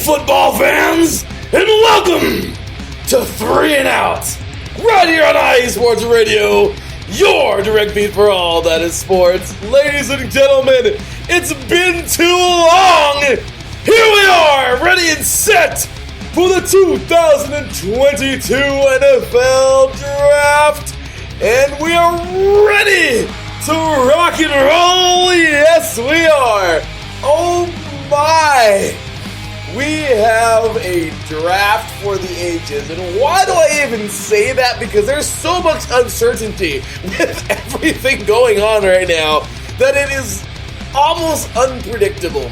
football fans, and welcome to 3 and Out, right here on IE Sports Radio, your direct feed for all that is sports. Ladies and gentlemen, it's been too long. Here we are, ready and set for the 2022 NFL Draft, and we are ready to rock and roll. Yes, we are. Oh my. We have a draft for the ages, and why do I even say that? Because there's so much uncertainty with everything going on right now that it is almost unpredictable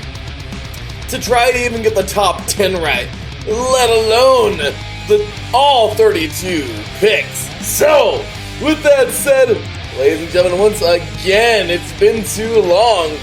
to try to even get the top 10 right, let alone all 32 picks. So, with that said, ladies and gentlemen, once again, it's been too long.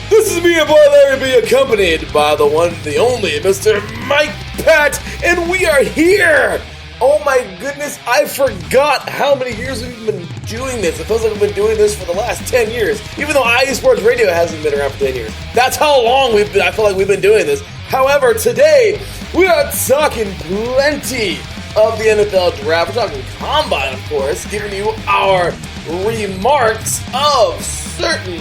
This is me, your boy Larry B, accompanied by the one, the only, Mr. Mike Patt, and we are here! Oh my goodness, I forgot how many years we've been doing this. It feels like we've been doing this for the last 10 years, even though IE Sports Radio hasn't been around for 10 years. That's how long I feel like we've been doing this. However, today, we are talking plenty of the NFL Draft. We're talking Combine, of course, giving you our remarks of certain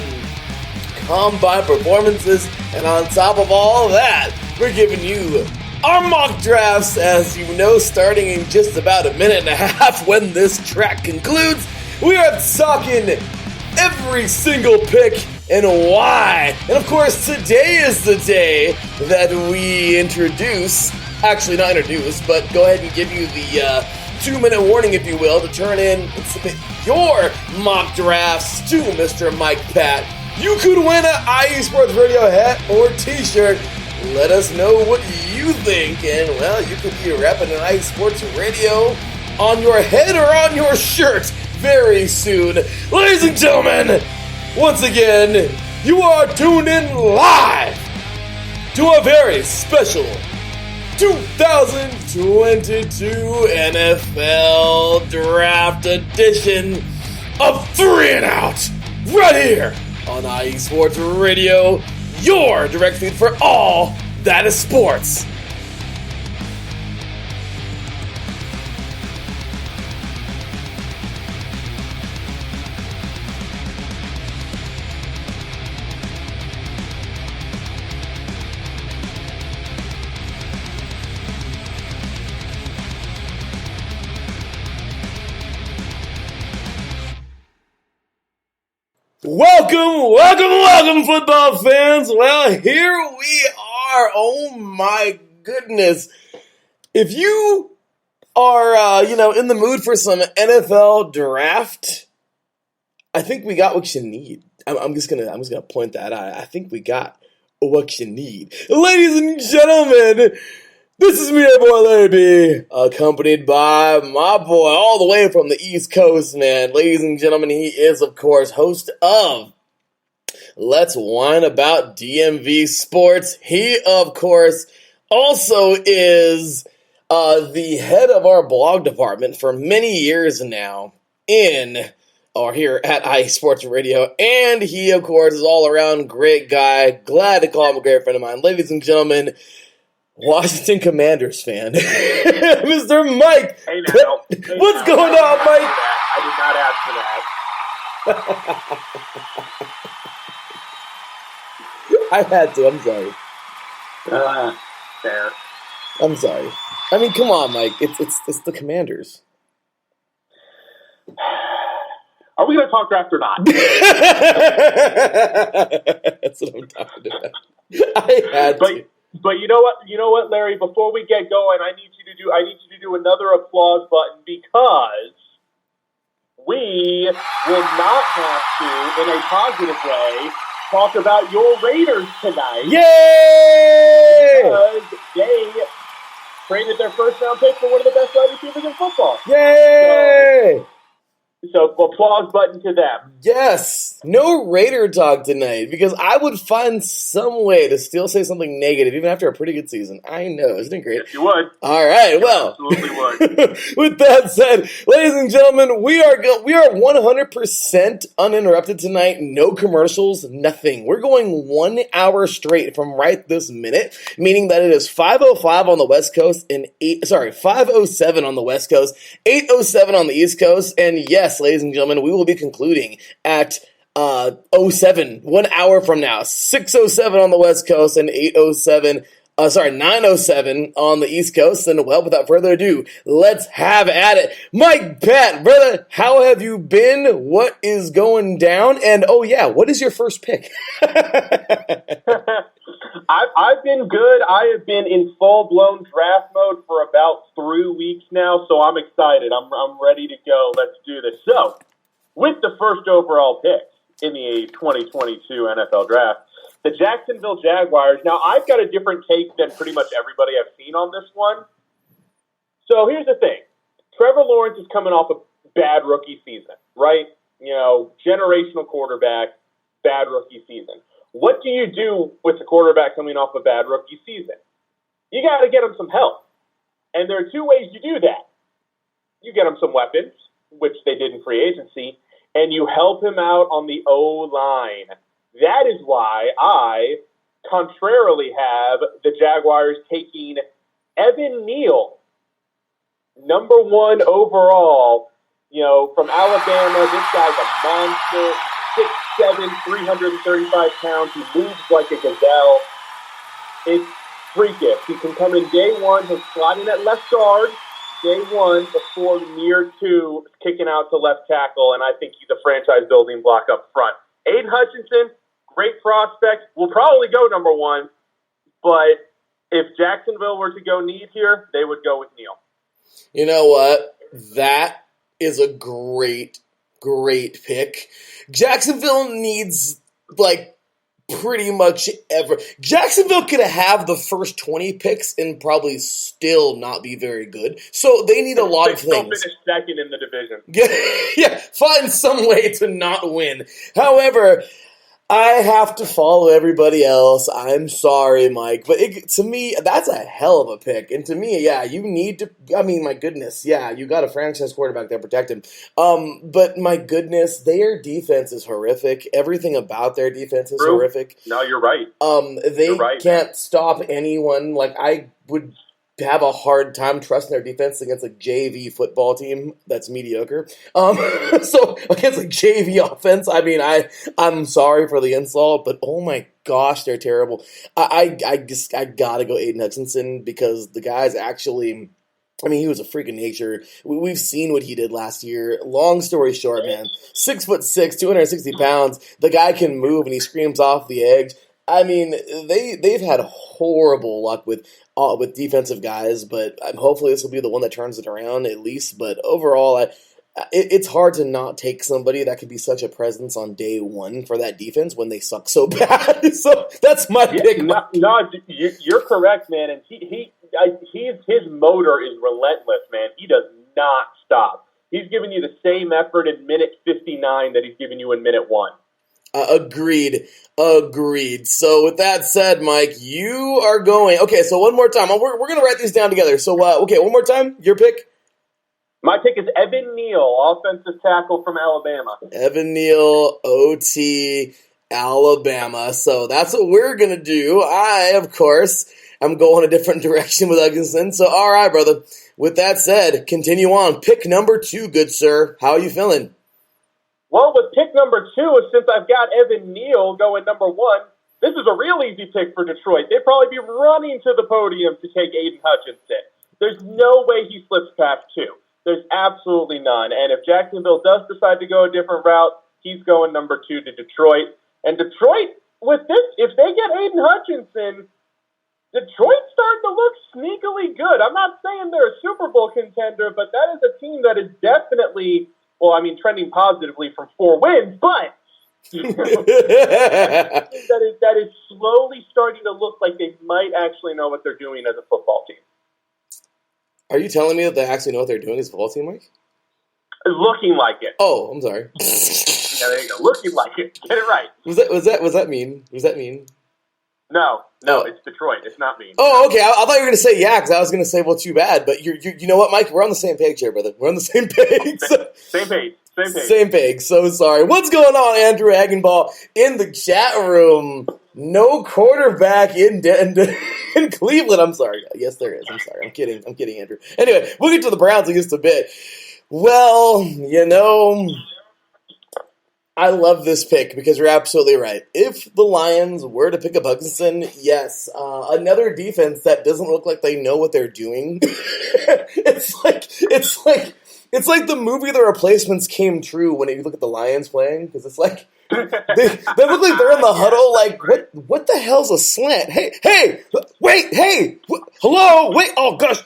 Combine performances, and on top of all that, we're giving you our mock drafts, as you know, starting in just about a minute and a half when this track concludes. We are talking every single pick and why. And of course, today is the day that we actually not introduce, but go ahead and give you the 2-minute warning, if you will, to turn in and submit your mock drafts to Mr. Mike Patt. You could win an IE Sports Radio hat or t-shirt. Let us know what you think. And, well, you could be repping an IE Sports Radio on your head or on your shirt very soon. Ladies and gentlemen, once again, you are tuned in live to a very special 2022 NFL Draft edition of 3 and Out, right here on IE Sports Radio, your direct feed for all that is sports. Welcome, football fans. Well, here we are. Oh my goodness. If you are, in the mood for some NFL draft, I think we got what you need. I'm just gonna point that out. I think we got what you need. Ladies and gentlemen, this is me, your boy Larry B, accompanied by my boy all the way from the East Coast, man. Ladies and gentlemen, he is, of course, host of Let's Whine About DMV Sports. He, of course, also is the head of our blog department for many years now here at IE Sports Radio. And he, of course, is all-around great guy. Glad to call him a great friend of mine. Ladies and gentlemen, Washington Commanders fan, Mr. Mike. Hey now. What's going on, Mike? I did not ask for that. I had to. I'm sorry. Fair. I'm sorry. I mean, come on, Mike. It's the Commanders. Are we going to talk draft or not? That's what I'm talking about. I had to. But you know what, Larry? Before we get going, I need you to do another applause button, because we will not have to, in a positive way, talk about your Raiders tonight. Yay! Because they traded their first-round pick for one of the best wide receivers in football. Yay! So applause button to them. Yes. No Raider talk tonight because I would find some way to still say something negative even after a pretty good season. I know, isn't it great? Yes, you would. All right, well, absolutely would. With that said, ladies and gentlemen, we are 100% uninterrupted tonight. No commercials, nothing. We're going 1 hour straight from right this minute, meaning that it is 5:05 on the West Coast and 5:07 on the West Coast, 8:07 on the East Coast, and yes, ladies and gentlemen, we will be concluding at 07, 1 hour from now, 6:07 on the West Coast and 9:07 on the East Coast. And well, without further ado, let's have at it. Mike Patt, brother, how have you been? What is going down? And oh yeah, what is your first pick? I've been good. I have been in full-blown draft mode for about 3 weeks now, so I'm excited. I'm ready to go. Let's do this. So, with the first overall pick in the 2022 NFL Draft, the Jacksonville Jaguars. Now, I've got a different take than pretty much everybody I've seen on this one. So here's the thing. Trevor Lawrence is coming off a bad rookie season, right? You know, generational quarterback, bad rookie season. What do you do with the quarterback coming off a bad rookie season? You got to get him some help. And there are two ways you do that. You get him some weapons, which they did in free agency, and you help him out on the O-line. That is why I, contrarily, have the Jaguars taking Evan Neal, number 1 overall, from Alabama. This guy's a monster, 6'7", 335 pounds. He moves like a gazelle. It's freakish. He can come in day one. He'll slide in at left guard day one before year 2 kicking out to left tackle, and I think he's a franchise building block up front. Aiden Hutchinson, great prospect, will probably go number 1, but if Jacksonville were to go need here, they would go with Neal. You know what? That is a great pick. Jacksonville needs, pretty much ever. Jacksonville could have the first 20 picks and probably still not be very good. So they need a lot of things. They'll finish second in the division. Yeah, find some way to not win. However, I have to follow everybody else. I'm sorry, Mike. But to me, that's a hell of a pick. And to me, yeah, you need to, my goodness, yeah, you got a franchise quarterback there, protect him. But my goodness, their defense is horrific. Everything about their defense is horrific. No, you're right. They can't stop anyone. I would have a hard time trusting their defense against a JV football team that's mediocre. So against a JV offense, I'm sorry for the insult, but oh my gosh, they're terrible. I gotta go Aiden Hutchinson because the guy's actually, he was a freak of nature. We've seen what he did last year. Long story short, man, 6'6", 260 pounds. The guy can move and he screams off the edge. They've had horrible luck with defensive guys, but hopefully this will be the one that turns it around at least. But overall, it's hard to not take somebody that could be such a presence on day one for that defense when they suck so bad. So that's my pick. No, you're correct, man. And his motor is relentless, man. He does not stop. He's giving you the same effort in minute 59 that he's giving you in minute 1. Agreed. So with that said, Mike, you are going. Okay, so one more time. We're going to write these down together. So, one more time. Your pick? My pick is Evan Neal, offensive tackle from Alabama. Evan Neal, OT, Alabama. So that's what we're going to do. I, of course, am going a different direction with Hutchinson. So, all right, brother. With that said, continue on. Pick number 2, good sir. How are you feeling? Well, with pick number 2, since I've got Evan Neal going number 1, this is a real easy pick for Detroit. They'd probably be running to the podium to take Aiden Hutchinson. There's no way he slips past 2. There's absolutely none. And if Jacksonville does decide to go a different route, he's going number 2 to Detroit. And Detroit, with this, if they get Aiden Hutchinson, Detroit's starting to look sneakily good. I'm not saying they're a Super Bowl contender, but that is a team that is definitely, trending positively from 4 wins, but that is slowly starting to look like they might actually know what they're doing as a football team. Are you telling me that they actually know what they're doing as a football team, Mike? Looking like it. Oh, I'm sorry. Yeah, there you go. Looking like it. Get it right. Was that mean? Was that mean? No, it's Detroit. It's not mean. Oh, okay. I thought you were going to say yeah, because I was going to say, well, too bad. But you know what, Mike? We're on the same page here, brother. We're on the same page. Same page. Same page. So sorry. What's going on, Andrew Hagenball, in the chat room? No quarterback in Cleveland. I'm sorry. Yes, there is. I'm sorry. I'm kidding, Andrew. Anyway, we'll get to the Browns in just a bit. Well, I love this pick because you're absolutely right. If the Lions were to pick up Hutchinson, yes, another defense that doesn't look like they know what they're doing. It's like the movie The Replacements came true when you look at the Lions playing, because it's like they look like they're in the huddle. Like what the hell's a slant? Hey, wait, hello, wait, oh gosh,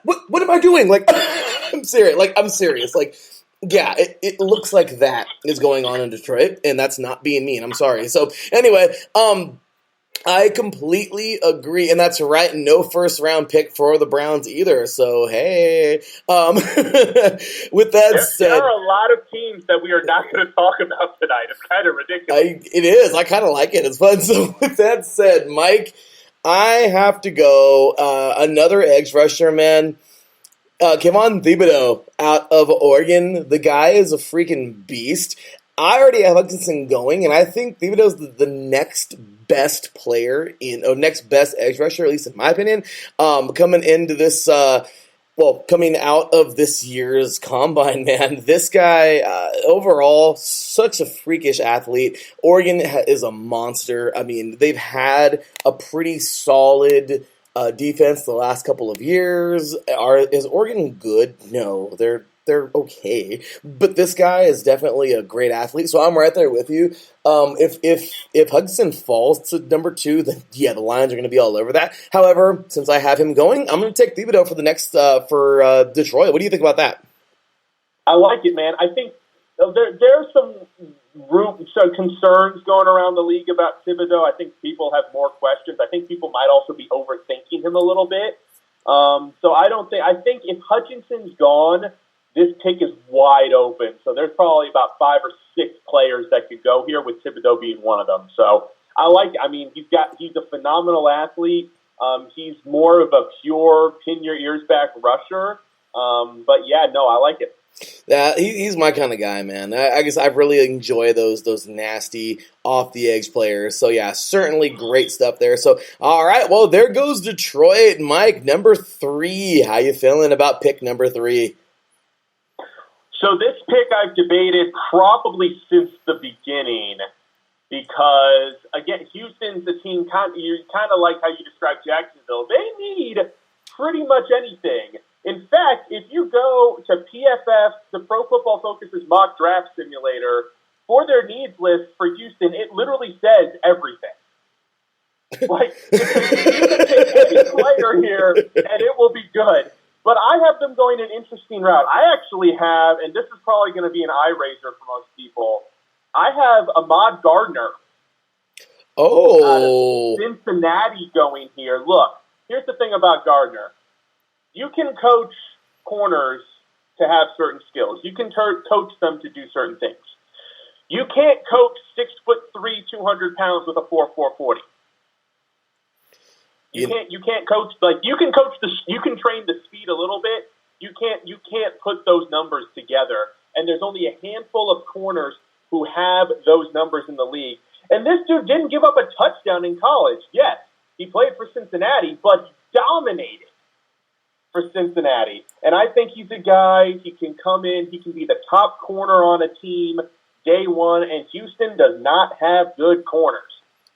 what am I doing? Like I'm serious. Like. Yeah, it looks like that is going on in Detroit, and that's not being mean. I'm sorry. So anyway, I completely agree, and that's right. No first-round pick for the Browns either. So hey, with that said, there are a lot of teams that we are not going to talk about tonight. It's kind of ridiculous. It is. I kind of like it. It's fun. So with that said, Mike, I have to go another edge rusher, man. Kevon Thibodeaux out of Oregon. The guy is a freaking beast. I already have Hutchinson going, and I think Thibodeaux's the next best player next best edge rusher, at least in my opinion, coming into this, coming out of this year's combine, man. This guy, overall, such a freakish athlete. Oregon is a monster. I mean, they've had a pretty solid defense the last couple of years. Is Oregon good? No, they're okay. But this guy is definitely a great athlete, so I'm right there with you. If Hudson falls to number 2, then yeah, the Lions are going to be all over that. However, since I have him going, I'm going to take Thibodeaux for the next for Detroit. What do you think about that? I like it, man. I think there's some concerns going around the league about Thibodeaux. I think people have more questions. I think people might also be overthinking him a little bit. I think if Hutchinson's gone, this pick is wide open. So there's probably about 5 or 6 players that could go here, with Thibodeaux being one of them. So he's a phenomenal athlete. He's more of a pure pin your ears back rusher. But yeah, no, I like it. Yeah, he's my kind of guy, man. I guess I really enjoy those nasty off the edge players. So yeah, certainly great stuff there. So all right, well there goes Detroit. Mike, number 3. How you feeling about pick number 3? So this pick I've debated probably since the beginning, because again, Houston's a team kind of like how you described Jacksonville. They need pretty much anything. In fact, if you go to PFF, the Pro Football Focus's mock draft simulator, for their needs list for Houston, it literally says everything. Like, you can pick any player here, and it will be good. But I have them going an interesting route. I actually have, and this is probably going to be an eye raiser for most people, I have Ahmad Gardner. Oh. Cincinnati going here. Look, here's the thing about Gardner. You can coach corners to have certain skills. You can coach them to do certain things. You can't coach 6'3", 200 pounds with a 4.40. You can't coach, like, you can train the speed a little bit. You can't put those numbers together. And there's only a handful of corners who have those numbers in the league. And this dude didn't give up a touchdown in college. Yes, he played for Cincinnati, but he dominated for Cincinnati. And I think he's a guy, he can come in, he can be the top corner on a team day one, and Houston does not have good corners.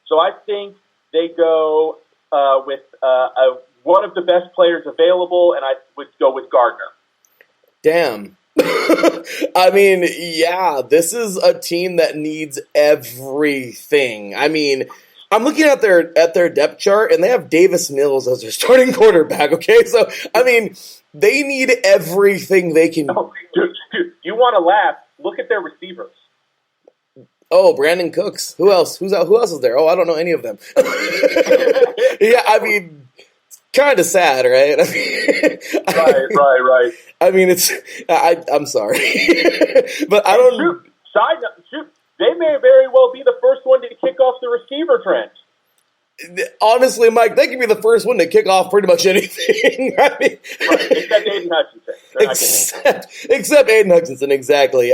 So I think they go with one of the best players available, and I would go with Gardner. Damn. I mean, yeah, this is a team that needs everything. I mean, I'm looking at their depth chart, and they have Davis Mills as their starting quarterback, okay? So, I mean, they need everything they can. Oh, dude, you want to laugh. Look at their receivers. Oh, Brandon Cooks. Who else? Who else is there? Oh, I don't know any of them. Yeah, I mean, kind of sad, right? I mean, right. I mean, I'm sorry. But I don't... Side note, shoot, they may very well be the first one to kick off the receiver trend. Honestly, Mike, they could be the first one to kick off pretty much anything. I mean, right, except Aiden Hutchinson. Except Aiden Hutchinson, exactly.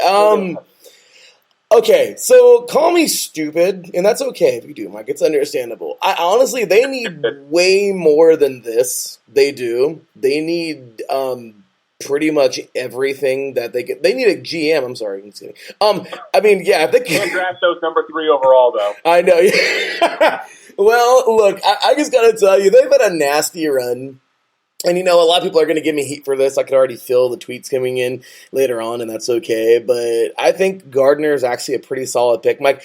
Okay, so call me stupid, and that's okay if you do, Mike. It's understandable. Honestly, they need way more than this. They do. They need pretty much everything that they get. They need a GM. I'm sorry. I'm just kidding. I mean, yeah, if they can't draft those number 3 overall, though. I know. Yeah. Well, look, I just got to tell you, they've had a nasty run. And, a lot of people are going to give me heat for this. I could already feel the tweets coming in later on, and that's okay. But I think Gardner is actually a pretty solid pick. Mike,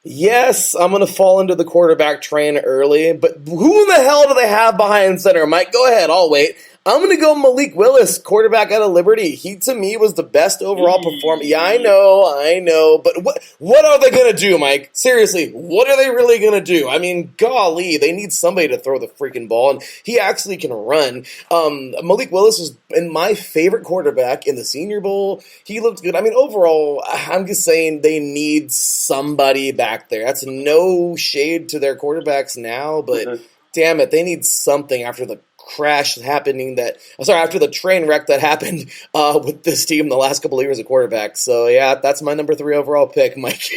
yes, I'm going to fall into the quarterback train early, but who in the hell do they have behind center? Mike, go ahead. I'll wait. I'm going to go Malik Willis, quarterback out of Liberty. He, to me, was the best overall performer. Yeah, I know. But what are they going to do, Mike? Seriously, what are they really going to do? I mean, golly, they need somebody to throw the freaking ball, and he actually can run. Malik Willis was my favorite quarterback in the Senior Bowl. He looked good. I mean, overall, I'm just saying they need somebody back there. That's no shade to their quarterbacks now, but damn it, they need something after the crash happening after the train wreck that happened with this team the last couple of years of quarterback. So yeah, that's my number 3 overall pick, Mike.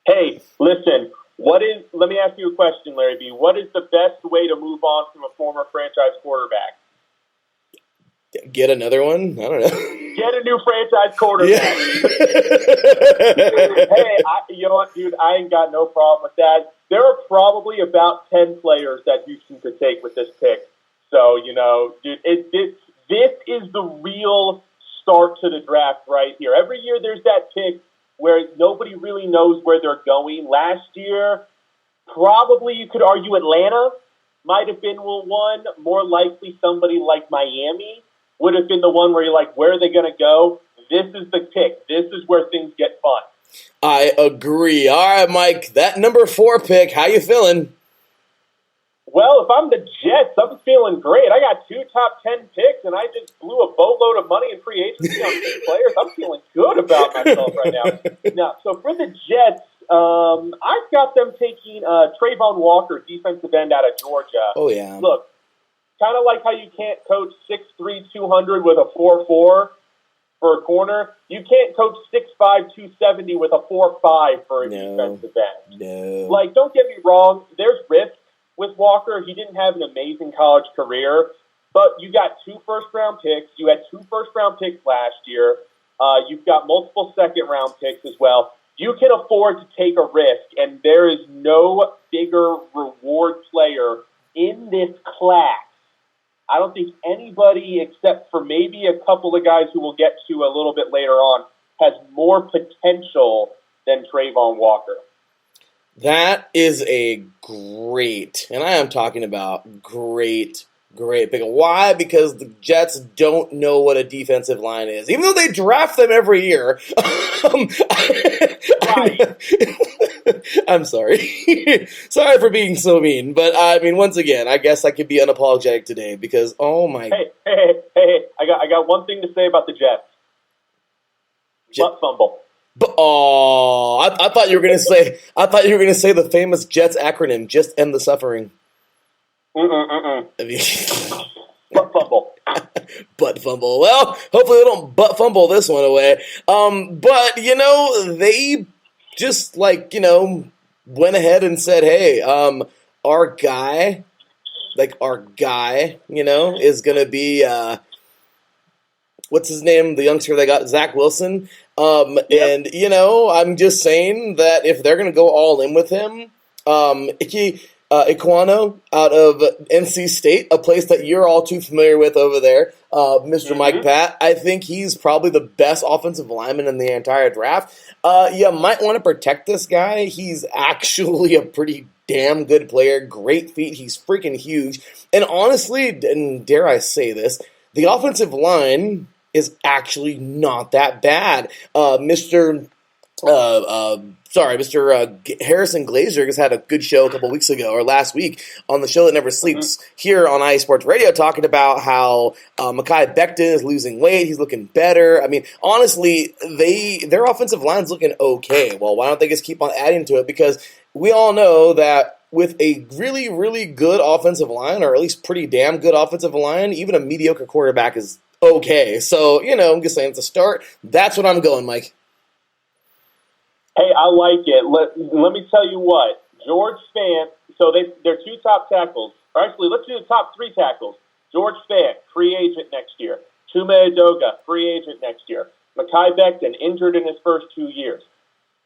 Hey, listen, let me ask you a question, Larry B. What is the best way to move on from a former franchise quarterback? Get another one? I don't know. Get a new franchise quarterback. Yeah. Hey, you know what, dude? I ain't got no problem with that. There are probably about 10 players that Houston could take with this pick. So, dude, this is the real start to the draft right here. Every year there's that pick where nobody really knows where they're going. Last year, probably you could argue Atlanta might have been one. More likely somebody like Miami would have been the one where you're like, where are they going to go? This is the pick. This is where things get fun. I agree. All right, Mike, that number 4 pick, how you feeling? Well, if I'm the Jets, I'm feeling great. I got 2 top 10 picks, and I just blew a boatload of money in free agency on 2 players. I'm feeling good about myself right now. So for the Jets, I've got them taking Trayvon Walker, defensive end out of Georgia. Oh, yeah. Look, kind of like how you can't coach 6'3", 200 with a 4'4", for a corner, you can't coach 6'5", 270 with a 4'5" for a defensive end. No. Like, don't get me wrong, there's risk with Walker. He didn't have an amazing college career, but you got 2 first-round picks. You had 2 first-round picks last year. You've got multiple second-round picks as well. You can afford to take a risk, and there is no bigger reward player in this class. I don't think anybody, except for maybe a couple of guys who we'll get to a little bit later on, has more potential than Trayvon Walker. That is a great, and I am talking about great pick. Why? Because the Jets don't know what a defensive line is. Even though they draft them every year. I'm sorry. Sorry for being so mean. But, I mean, once again, I guess I could be unapologetic today because, oh, my... Hey. I got one thing to say about the Jets. Butt fumble. I thought you were going to say the famous Jets acronym, just end the suffering. Butt fumble. Butt fumble. Well, hopefully they don't butt fumble this one away. But, they just, went ahead and said, hey, our guy, is going to be, what's his name? The youngster they got, Zach Wilson. Yep. And, I'm just saying that if they're going to go all in with him, Iquano out of NC State, a place that you're all too familiar with over there, Mr. Mike Patt. I think he's probably the best offensive lineman in the entire draft. You might want to protect this guy. He's actually a pretty damn good player. Great feet. He's freaking huge. And honestly, and dare I say this, the offensive line is actually not that bad. Mr. Mr. Harrison Glazier has had a good show a couple weeks ago or last week on the show that never sleeps here on iSports Radio, talking about how Mekhi Becton is losing weight. He's looking better. I mean, honestly, their offensive line's looking okay. Well, why don't they just keep on adding to it? Because we all know that with a really, really good offensive line, or at least pretty damn good offensive line, even a mediocre quarterback is okay. So, I'm just saying it's a start. That's what I'm going, Mike. Hey, I like it. Let me tell you what. George Fant, so they're two top tackles. Or actually, let's do the top three tackles. George Fant, free agent next year. Chuma Edoga, free agent next year. Mekhi Becton, injured in his first 2 years.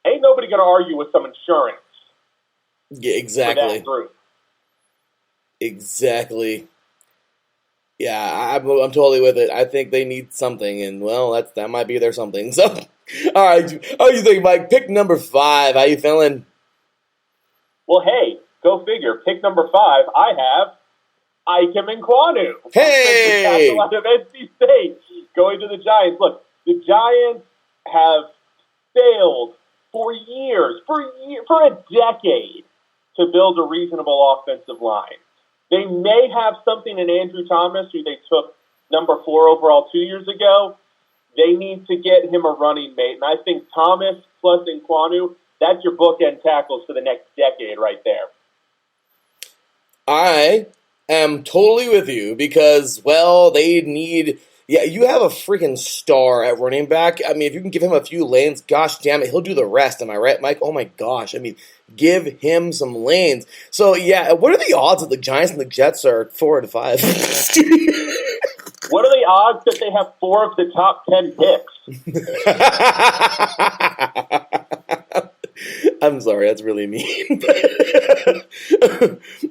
Ain't nobody going to argue with some insurance. Yeah, exactly. For that group. Exactly. Yeah, I'm totally with it. I think they need something, and, well, that might be their something. So, all right. How do you think, Mike? Pick number 5. How you feeling? Well, hey, go figure. Pick number 5, I have Ikem Nkwonu. Hey! Out of NC State, going to the Giants. Look, the Giants have failed for years, for a decade, to build a reasonable offensive line. They may have something in Andrew Thomas, who they took number 4 overall 2 years ago. They need to get him a running mate. And I think Thomas plus Nkwonu, that's your bookend tackles for the next decade right there. I am totally with you because, well, they need... Yeah, you have a freaking star at running back. I mean, if you can give him a few lanes, gosh damn it, he'll do the rest. Am I right, Mike? Oh my gosh. I mean, give him some lanes. So, yeah, what are the odds that the Giants and the Jets are 4 and 5? What are the odds that they have 4 of the top 10 picks? I'm sorry, that's really mean.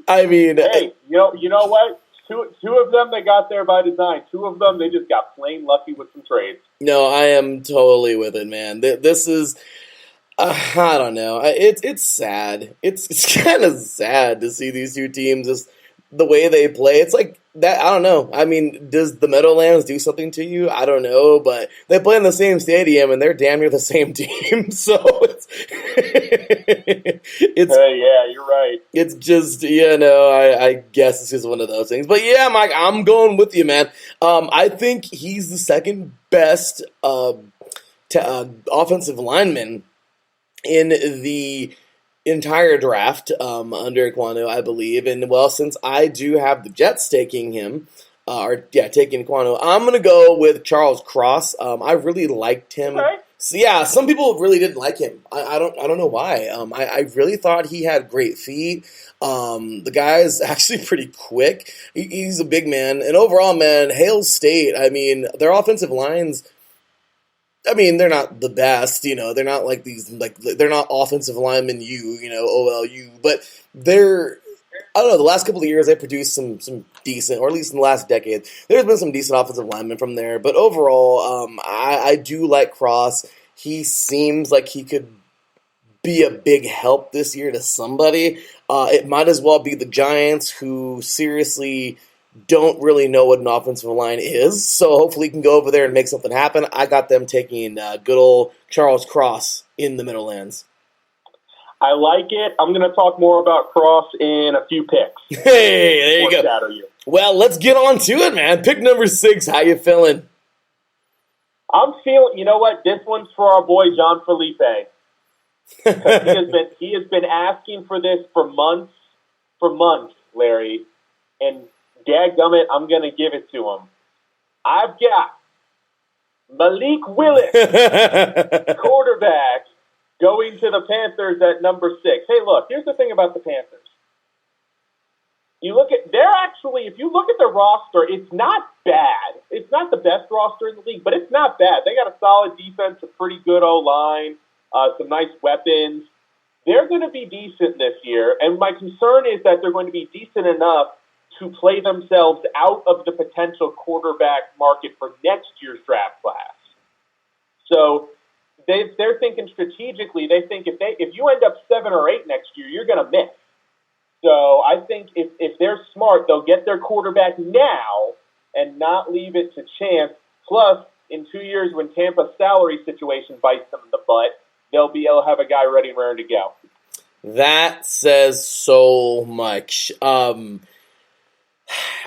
I mean... Hey, you know what? Two of them, they got there by design. 2 of them, they just got plain lucky with some trades. No, I am totally with it, man. This is, I don't know. It's sad. It's kind of sad to see these two teams, just the way they play. It's like that. I don't know. I mean, does the Meadowlands do something to you? I don't know, but they play in the same stadium and they're damn near the same team. So it's yeah, you're right. It's just, I guess it's just one of those things. But yeah, Mike, I'm going with you, man. I think he's the second best offensive lineman in the entire draft under Nkwonu, I believe. And, well, since I do have the Jets taking him, taking Nkwonu, I'm going to go with Charles Cross. I really liked him. Okay. So, yeah, some people really didn't like him. I don't know why. I really thought he had great feet. The guy's actually pretty quick. He's a big man. And overall, man, Hail State, I mean, their offensive lines, I mean, they're not the best, they're not like these, they're not offensive linemen OLU, but they're, I don't know, the last couple of years they produced some decent, or at least in the last decade, there's been some decent offensive linemen from there, but overall, I do like Cross. He seems like he could be a big help this year to somebody. It might as well be the Giants, who seriously don't really know what an offensive line is, so hopefully he can go over there and make something happen. I got them taking good old Charles Cross in the Meadowlands. I like it. I'm going to talk more about Cross in a few picks. Hey, there you go. Well, let's get on to it, man. Pick number 6. How you feeling? I'm feeling, you know what? This one's for our boy John Felipe. He has been asking for this for months, Larry, and dadgummit, I'm going to give it to him. I've got Malik Willis, quarterback, going to the Panthers at number 6. Hey, look, here's the thing about the Panthers. If you look at their roster, it's not bad. It's not the best roster in the league, but it's not bad. They got a solid defense, a pretty good O-line, some nice weapons. They're going to be decent this year, and my concern is that they're going to be decent enough to play themselves out of the potential quarterback market for next year's draft class. So they're thinking strategically. They think if you end up 7 or 8 next year, you're going to miss. So I think if they're smart, they'll get their quarterback now and not leave it to chance. Plus, in 2 years, when Tampa's salary situation bites them in the butt, they'll be able to have a guy ready and raring to go. That says so much.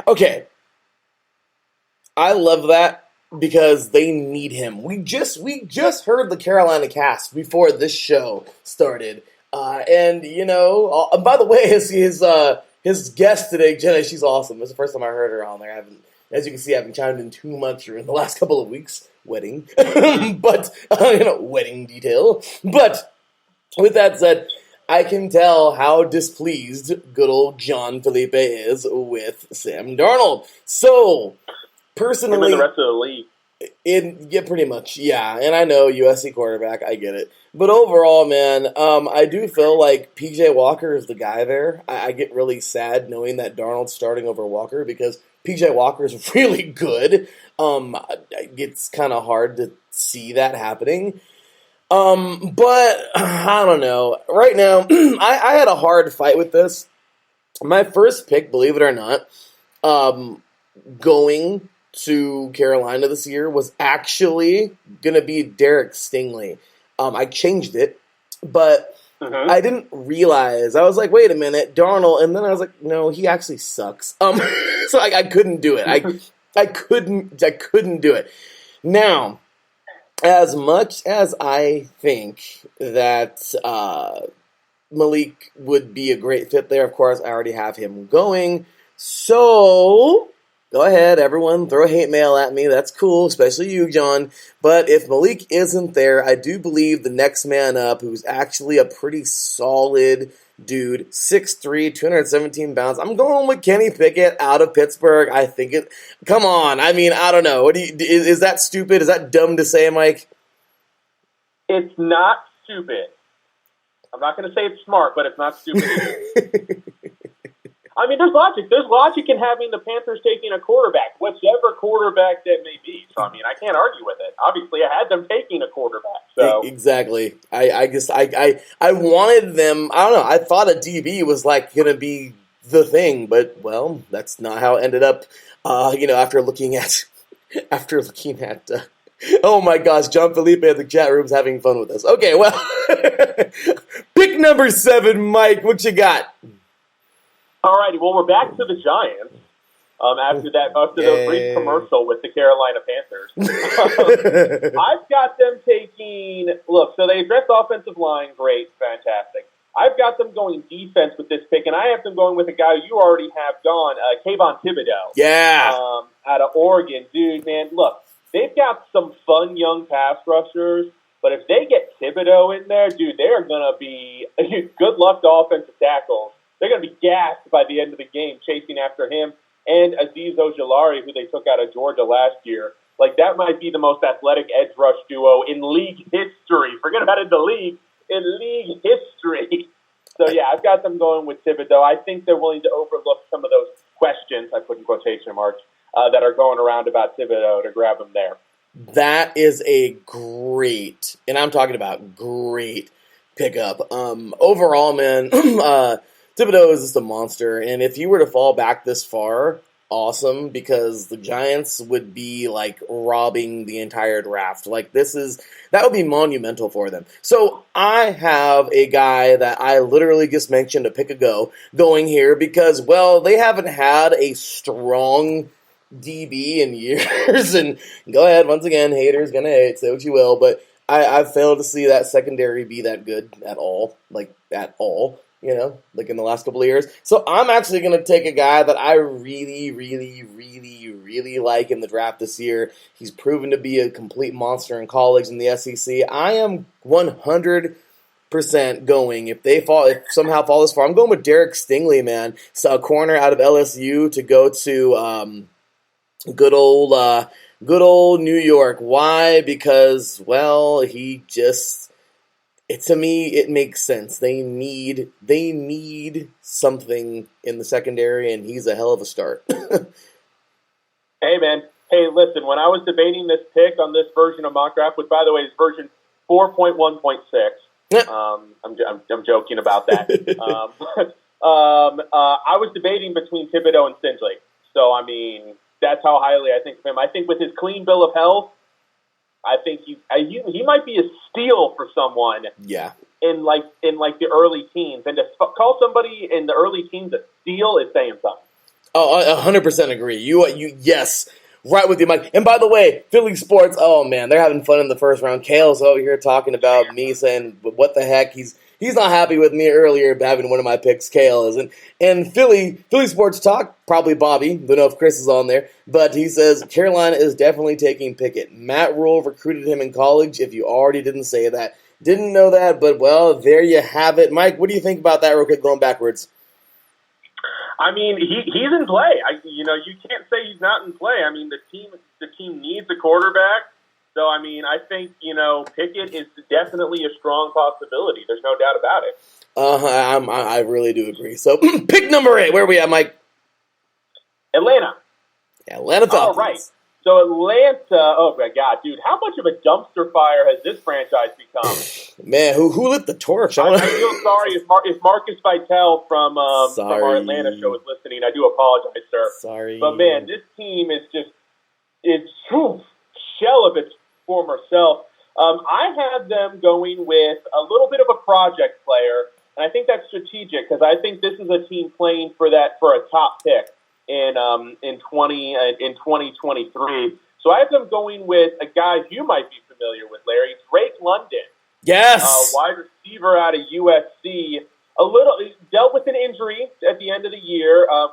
Okay. I love that because they need him. We just heard the Carolina cast before this show started. And, by the way, his guest today, Jenna, she's awesome. It's the first time I heard her on there. As you can see, I haven't chimed in too much in the last couple of weeks. Wedding. But, wedding detail. But, with that said, I can tell how displeased good old John Felipe is with Sam Darnold. So, personally... Him and the rest of the league. Yeah, pretty much, yeah. And I know USC quarterback, I get it. But overall, man, I do feel like P.J. Walker is the guy there. I get really sad knowing that Darnold's starting over Walker because P.J. Walker is really good. It's kind of hard to see that happening. But I don't know. Right now, I had a hard fight with this. My first pick, believe it or not, going to Carolina this year was actually going to be Derek Stingley. I changed it, but I didn't realize. I was like, wait a minute, Darnold, and then I was like, no, he actually sucks. So I couldn't do it. I couldn't do it. Now, as much as I think that Malik would be a great fit there, of course, I already have him going. So, go ahead, everyone, throw hate mail at me. That's cool, especially you, John. But if Malik isn't there, I do believe the next man up, who's actually a pretty solid dude, 6'3", 217 pounds. I'm going with Kenny Pickett out of Pittsburgh. I think it. Come on, I mean, I don't know. Is that stupid? Is that dumb to say, Mike? It's not stupid. I'm not going to say it's smart, but it's not stupid either. I mean, there's logic. There's logic in having the Panthers taking a quarterback, whichever quarterback that may be. So, I mean, I can't argue with it. Obviously, I had them taking a quarterback. So exactly. I wanted them. I don't know. I thought a DB was like going to be the thing, but well, that's not how it ended up. After looking at. Oh my gosh, John Felipe in the chat room's having fun with us. Okay, well, pick number 7, Mike. What you got? All righty, well, we're back to the Giants after the brief commercial with the Carolina Panthers. I've got them taking, so they addressed offensive line, great, fantastic. I've got them going defense with this pick, and I have them going with a guy you already have gone, Kevon Thibodeaux. Yeah. Out of Oregon. Dude, man, look, they've got some fun young pass rushers, but if they get Thibodeaux in there, dude, they're going to be good luck to offensive tackles. They're going to be gassed by the end of the game chasing after him and Azeez Ojulari, who they took out of Georgia last year. Like, that might be the most athletic edge rush duo in league history. Forget about in the league, in league history. So, yeah, I've got them going with Thibodeaux. I think they're willing to overlook some of those questions, I put in quotation marks, that are going around about Thibodeaux to grab him there. That is a great, and I'm talking about great pickup. Overall, man, Thibodeaux is just a monster, and if you were to fall back this far, awesome, because the Giants would be, like, robbing the entire draft. Like, that would be monumental for them. So, I have a guy that I literally just mentioned to pick a going here, because, well, they haven't had a strong DB in years, and go ahead, once again, haters gonna hate, say what you will, but I've failed to see that secondary be that good at all, like, at all. Like in the last couple of years. So I'm actually going to take a guy that I really, really, really, really like in the draft this year. He's proven to be a complete monster in college in the SEC. I am 100% going. If somehow fall this far, I'm going with Derek Stingley, man. So a corner out of LSU to go to good old New York. Why? Because, well, he just... To me, it makes sense. They need something in the secondary, and he's a hell of a start. Hey, man. Hey, listen, when I was debating this pick on this version of mock draft, which, by the way, is version 4.1.6, I'm joking about that. I was debating between Thibodeaux and Stingley. So, I mean, that's how highly I think of him. I think with his clean bill of health, I think he might be a steal for someone. Yeah. In the early teens, and to call somebody in the early teens a steal is saying something. Oh, I 100% agree. Yes, right with you, Mike. And by the way, Philly sports. Oh man, they're having fun in the first round. Kale's over here talking about me saying, "What the heck?" He's not happy with me earlier having one of my picks. Kale isn't. And Philly sports talk. Probably Bobby. Don't know if Chris is on there, but he says Carolina is definitely taking Pickett. Matt Rule recruited him in college. If you already didn't say that. Didn't know that, but, well, there you have it. Mike, what do you think about that real quick, going backwards? I mean, he's in play. You can't say he's not in play. I mean, the team needs a quarterback. So, I mean, I think, Pickett is definitely a strong possibility. There's no doubt about it. I really do agree. So, pick number 8. Where are we at, Mike? Atlanta Falcons. All right. So Atlanta, oh my God, dude, how much of a dumpster fire has this franchise become? Man, who lit the torch? I feel sorry if Marcus Vitale from our Atlanta show is listening. I do apologize, sir. Sorry. But man, this team is it's shell of its former self. I have them going with a little bit of a project player, and I think that's strategic because I think this is a team playing for a top pick in 2023. So I have them going with a guy you might be familiar with, Larry, Drake London. Yes. Wide receiver out of USC. Dealt with an injury at the end of the year. I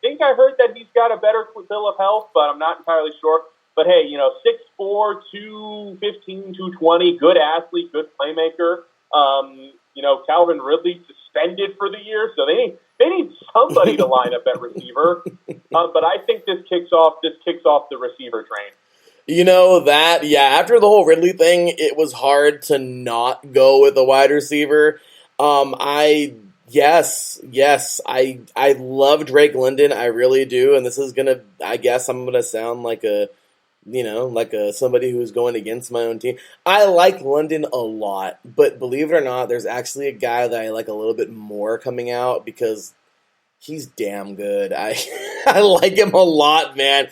think I heard that he's got a better bill of health, but I'm not entirely sure. But hey, 6'4", 215, 220, good athlete, good playmaker. Calvin Ridley suspended for the year, so they need somebody to line up at receiver. But I think this kicks off the receiver train. After the whole Ridley thing, it was hard to not go with a wide receiver. I love Drake London, I really do, and this is I'm gonna sound like somebody who's going against my own team. I like London a lot, but believe it or not, there's actually a guy that I like a little bit more coming out because he's damn good. I like him a lot, man.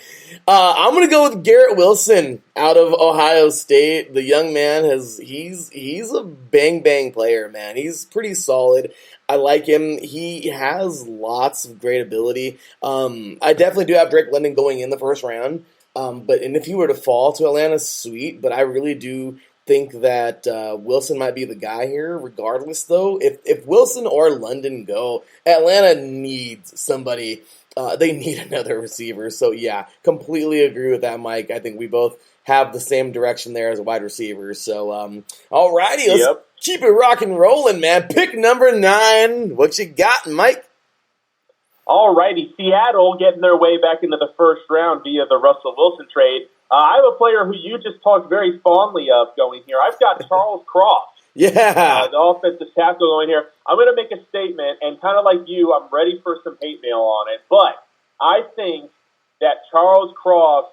I'm gonna go with Garrett Wilson out of Ohio State. The young man he's a bang player, man. He's pretty solid. I like him. He has lots of great ability. I definitely do have Drake London going in the first round. But if he were to fall to Atlanta, sweet. But I really do think that Wilson might be the guy here. Regardless, though, if Wilson or London go, Atlanta needs somebody. They need another receiver. So yeah, completely agree with that, Mike. I think we both have the same direction there as a wide receiver. So alrighty, let's keep it rock and rolling, man. Pick number 9. What you got, Mike? All righty, Seattle getting their way back into the first round via the Russell Wilson trade. I have a player who you just talked very fondly of going here. I've got Charles Cross. Yeah. The offensive tackle going here. I'm going to make a statement, and kind of like you, I'm ready for some hate mail on it. But I think that Charles Cross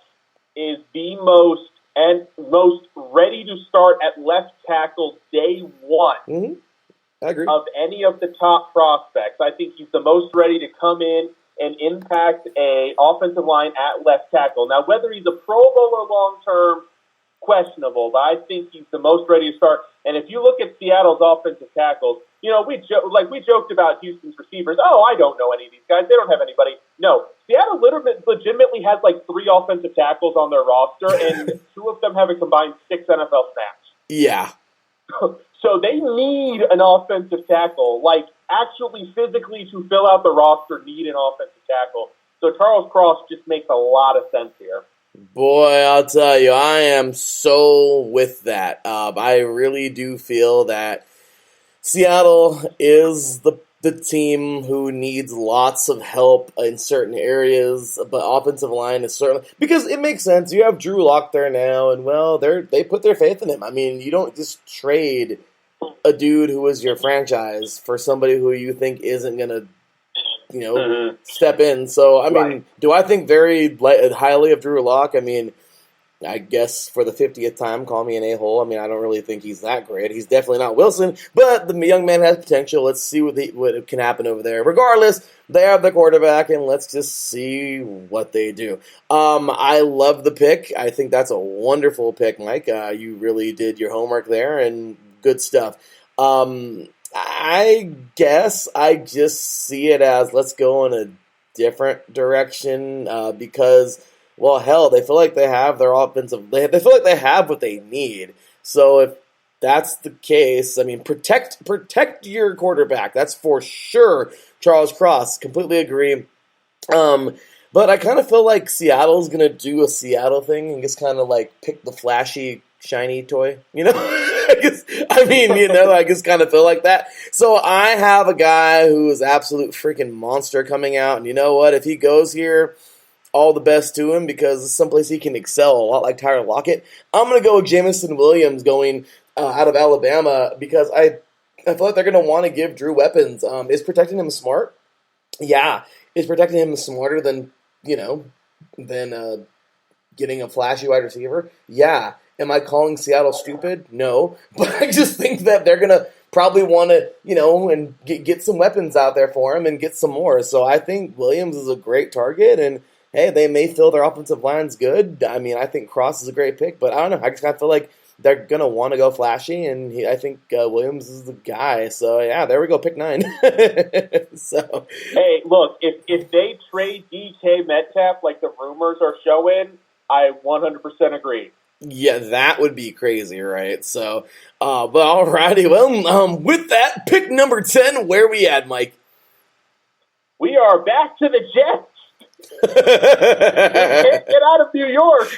is the most ready to start at left tackle day one. Mm-hmm. I agree. Of any of the top prospects. I think he's the most ready to come in and impact a offensive line at left tackle. Now, whether he's a Pro Bowler long-term, questionable, but I think he's the most ready to start. And if you look at Seattle's offensive tackles, we joked about Houston's receivers. Oh, I don't know any of these guys. They don't have anybody. No, Seattle legitimately has 3 offensive tackles on their roster, and 2 of them have a combined 6 NFL snaps. Yeah. So they need an offensive tackle, actually physically to fill out the roster, need an offensive tackle. So Charles Cross just makes a lot of sense here. Boy, I'll tell you, I am so with that. I really do feel that Seattle is the team who needs lots of help in certain areas, but offensive line is certainly, because it makes sense. You have Drew Lock there now, and they put their faith in him. I mean, you don't just trade a dude who is your franchise for somebody who you think isn't gonna, step in. So I mean, do I think very highly of Drew Lock? I mean, I guess for the 50th time, call me an a-hole. I mean, I don't really think he's that great. He's definitely not Wilson, but the young man has potential. Let's see what can happen over there. Regardless, they have the quarterback, and let's just see what they do. I love the pick. I think that's a wonderful pick, Mike. You really did your homework there, and good stuff. I guess I just see it as let's go in a different direction because, well, hell, they feel like they have their offensive. They feel like they have what they need. So if that's the case, I mean, protect your quarterback. That's for sure. Charles Cross, completely agree. But I kind of feel like Seattle's gonna do a Seattle thing and just kind of like pick the flashy, shiny toy, you know. I just kind of feel like that. So I have a guy who is absolute freaking monster coming out, and you know what? If he goes here, all the best to him because it's someplace he can excel, a lot like Tyler Lockett. I'm going to go with Jameson Williams going out of Alabama because I feel like they're going to want to give Drew weapons. Is protecting him smart? Yeah. Is protecting him smarter than getting a flashy wide receiver? Yeah. Am I calling Seattle stupid? No. But I just think that they're going to probably want to, and get some weapons out there for him and get some more. So I think Williams is a great target, and hey, they may feel their offensive line's good. I mean, I think Cross is a great pick, but I don't know. I just kind of feel like they're going to want to go flashy, and I think Williams is the guy. So, yeah, there we go, pick 9. So, hey, look, if they trade DK Metcalf like the rumors are showing, I 100% agree. Yeah, that would be crazy, right? So, but alrighty, well, with that, pick number 10, where we at, Mike? We are back to the Jets. Can't get out of New York.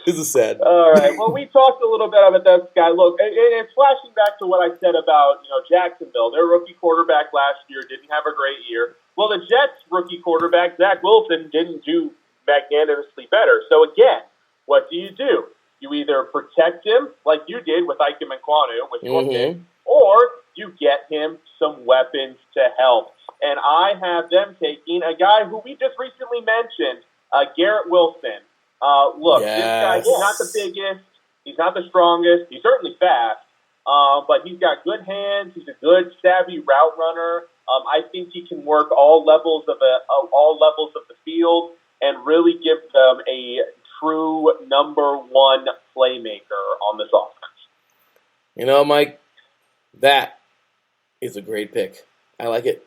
This is sad. All right. Well, we talked a little bit about this guy. Look, and it's flashing back to what I said about Jacksonville. Their rookie quarterback last year didn't have a great year. Well, the Jets' rookie quarterback Zach Wilson didn't do magnanimously better. So again, what do? You either protect him like you did with Ike Manquanu, with your pick, or you get him some weapons to help. And I have them taking a guy who we just recently mentioned, Garrett Wilson. Look, This guy, he's not the biggest, he's not the strongest, he's certainly fast, but he's got good hands, he's a good, savvy route runner. I think he can work all levels of the field and really give them a true number one playmaker on this offense. Mike, that is a great pick. I like it.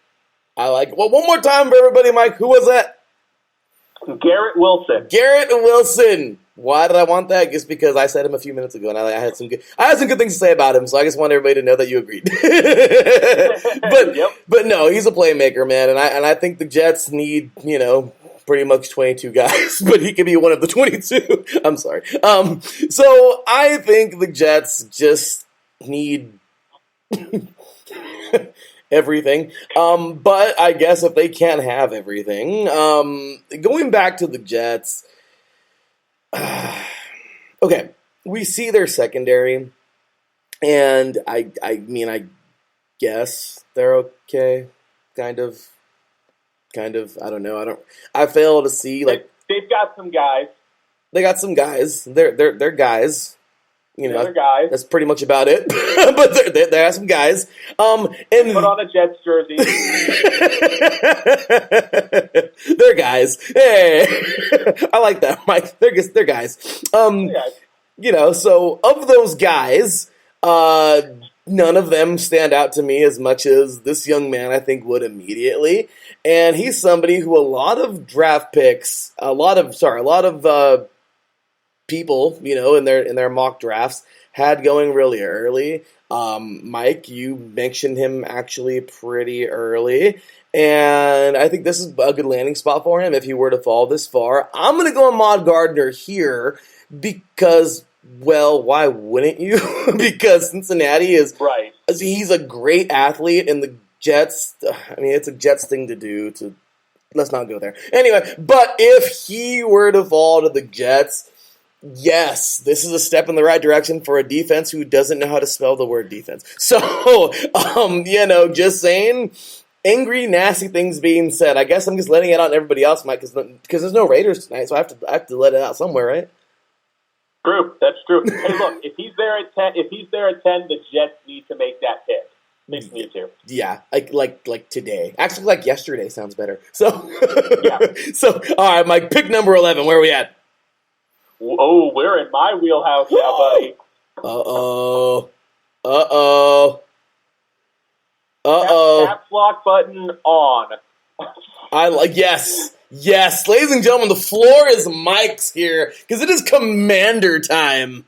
Well, one more time for everybody, Mike. Who was that? Garrett Wilson. Garrett Wilson. Why did I want that? Just because I said him a few minutes ago, and I had some good things to say about him. So I just want everybody to know that you agreed. But no, he's a playmaker, man, and I think the Jets need pretty much 22 guys, but he could be one of the 22. I'm sorry. So I think the Jets just need everything. But I guess if they can't have everything, going back to the Jets, okay, we see their secondary, and I guess they're okay, kind of. I don't know. I fail to see they've got some guys. They got some guys. They're guys. They're guys. That's pretty much about it. But there are some guys. And put on a Jets jersey. They're guys. Hey, I like that, Mike. They're guys. So of those guys, none of them stand out to me as much as this young man I think would immediately. And he's somebody who a lot of people, in their mock drafts had going really early. Mike, you mentioned him actually pretty early. And I think this is a good landing spot for him if he were to fall this far. I'm going to go Ahmad Gardner here because, well, why wouldn't you? Because Cincinnati is right. He's a great athlete, and the Jets, it's a Jets thing to do. Let's not go there. Anyway, but if he were to fall to the Jets, yes, this is a step in the right direction for a defense who doesn't know how to spell the word defense. So, just saying, angry, nasty things being said. I guess I'm just letting it out on everybody else, Mike, because there's no Raiders tonight, so I have to let it out somewhere, right? True, that's true. Hey, look, if he's there at 10, the Jets need to make that pick. They just need to. Yeah, like today. Actually, like yesterday sounds better. So, yeah. So, all right, Mike, pick number 11. Where are we at? Oh, we're in my wheelhouse now, buddy. Caps lock button on. Yes, ladies and gentlemen, the floor is Mike's here because it is Commander time.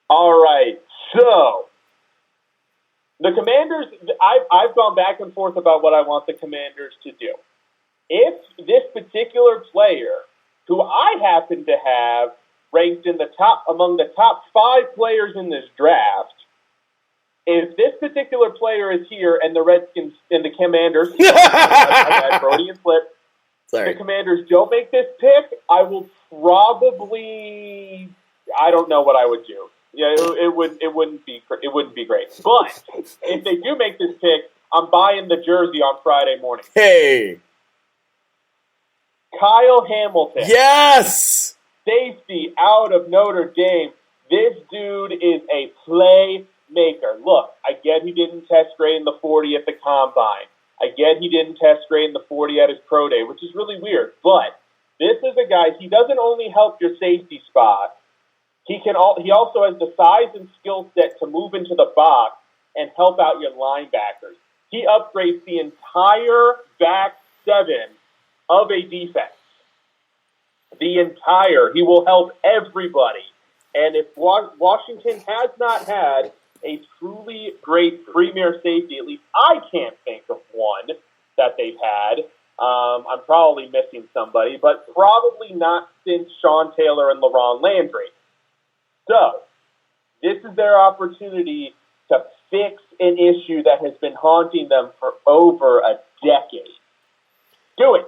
All right, so the Commanders. I've gone back and forth about what I want the Commanders to do. If this particular player, who I happen to have ranked in among the top 5 players in this draft, if this particular player is here and the Redskins and the Commanders, I had Brody and Flip. Sorry. The Commanders don't make this pick, I will probably, I don't know what I would do. Yeah, it wouldn't be great. But if they do make this pick, I'm buying the jersey on Friday morning. Hey, Kyle Hamilton. Yes, safety out of Notre Dame. This dude is a playmaker. Look, I get he didn't test great in the 40 at the Combine. I get he didn't test great in the 40 at his pro day, which is really weird. But this is a guy, he doesn't only help your safety spot, he also has the size and skill set to move into the box and help out your linebackers. He upgrades the entire back 7 of a defense. He will help everybody. And if Washington has not had a truly great premier safety, at least I can't think of one that they've had. I'm probably missing somebody, but probably not since Sean Taylor and LaRon Landry. So, this is their opportunity to fix an issue that has been haunting them for over a decade. Do it.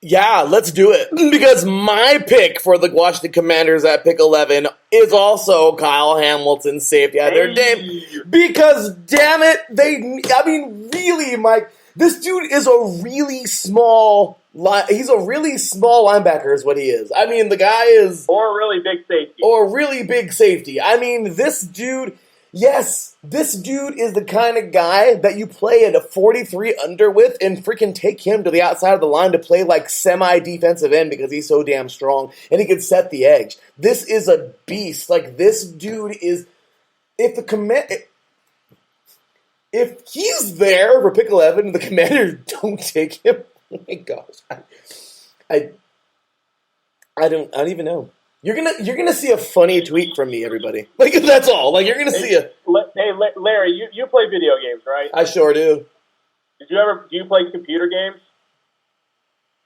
Yeah, let's do it. Because my pick for the Washington Commanders at pick 11 is also Kyle Hamilton, safety out of their game. Because, damn it, really, Mike, this dude is a really small he's a really small linebacker is what he is. I mean, the guy is... Or a really big safety. I mean, this dude... Yes, this dude is the kind of guy that you play at a 43 under with and freaking take him to the outside of the line to play like semi-defensive end because he's so damn strong and he can set the edge. This is a beast. Like, this dude is... If he's there for pick 11 and the Commanders don't take him, oh my gosh, I don't even know. You're gonna see a funny tweet from me, everybody. Like, that's all. Like, you're gonna see a. Hey, Larry, you play video games, right? I sure do. Do you play computer games?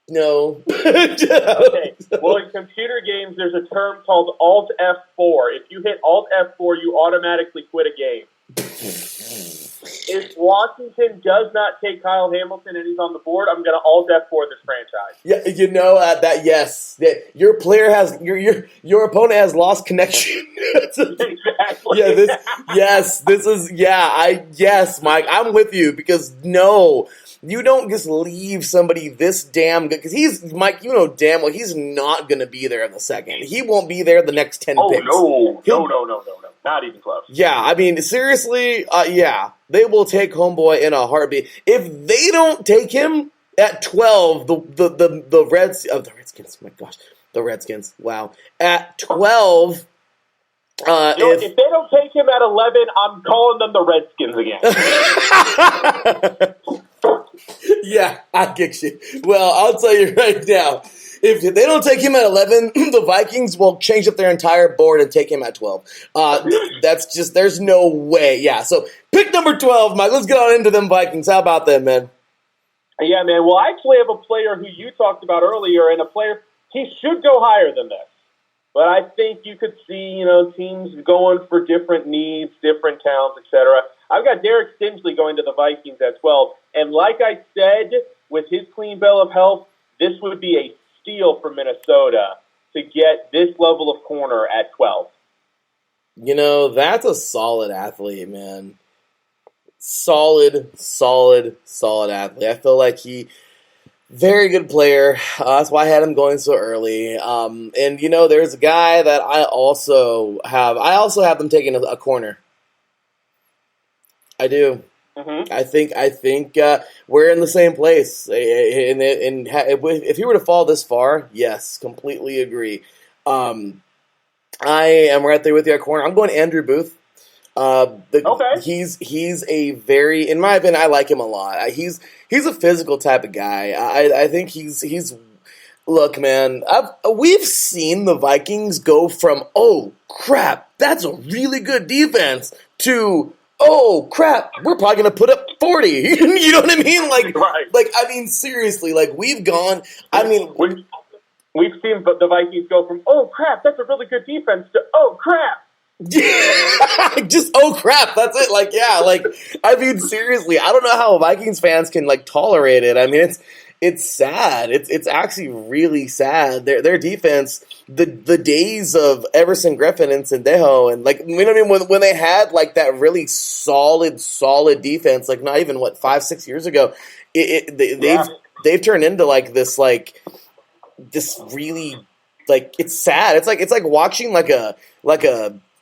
No. Okay. Well, in computer games, there's a term called Alt F4. If you hit Alt F4, you automatically quit a game. If Washington does not take Kyle Hamilton and he's on the board, I'm going to Alt F4 this franchise. Yeah, you know that your player has your opponent has lost connection. Exactly. Yes, Mike, I'm with you because no, you don't just leave somebody this damn good because he's Mike. You know damn well he's not going to be there in the second. He won't be there the next 10 picks. No, not even close. Yeah, I mean seriously, they will take homeboy in a heartbeat. If they don't take him at 12, the Redskins. My gosh, the Redskins. Wow, at 12. If they don't take him at 11, I'm calling them the Redskins again. Yeah, I get you. Well, I'll tell you right now. If they don't take him at 11, the Vikings will change up their entire board and take him at 12. That's just, there's no way. Yeah, so pick number 12, Mike. Let's get on into them Vikings. How about them, man? Yeah, man. Well, I actually have a player who you talked about earlier, and a player, he should go higher than this. But I think you could see, teams going for different needs, different talents, etc. I've got Derek Stingley going to the Vikings at 12. And like I said, with his clean bill of health, this would be a steal for Minnesota to get this level of corner at 12. That's a solid athlete, man. solid athlete. I feel like very good player. That's why I had him going so early. And there's a guy that I also have. I also have them taking a corner. I do. Mm-hmm. I think we're in the same place. And if he were to fall this far, yes, completely agree. I am right there with you at corner. I'm going Andrew Booth. Okay. He's a very, in my opinion, I like him a lot. He's a physical type of guy. I think he's. Look, man, we've seen the Vikings go from, oh crap, that's a really good defense, to, oh crap, we're probably gonna put up 40. You know what I mean? Right. I mean, seriously, we've gone. I mean, we've seen the Vikings go from, oh crap, that's a really good defense, to, oh crap. Just oh crap, that's it. I mean, seriously, I don't know how Vikings fans can tolerate it. I mean, it's sad. It's actually really sad. Their defense, the days of Everson Griffin and Sendejo, and when they had that really solid defense, not even 5-6 years ago, they've turned into this really it's sad. It's like watching a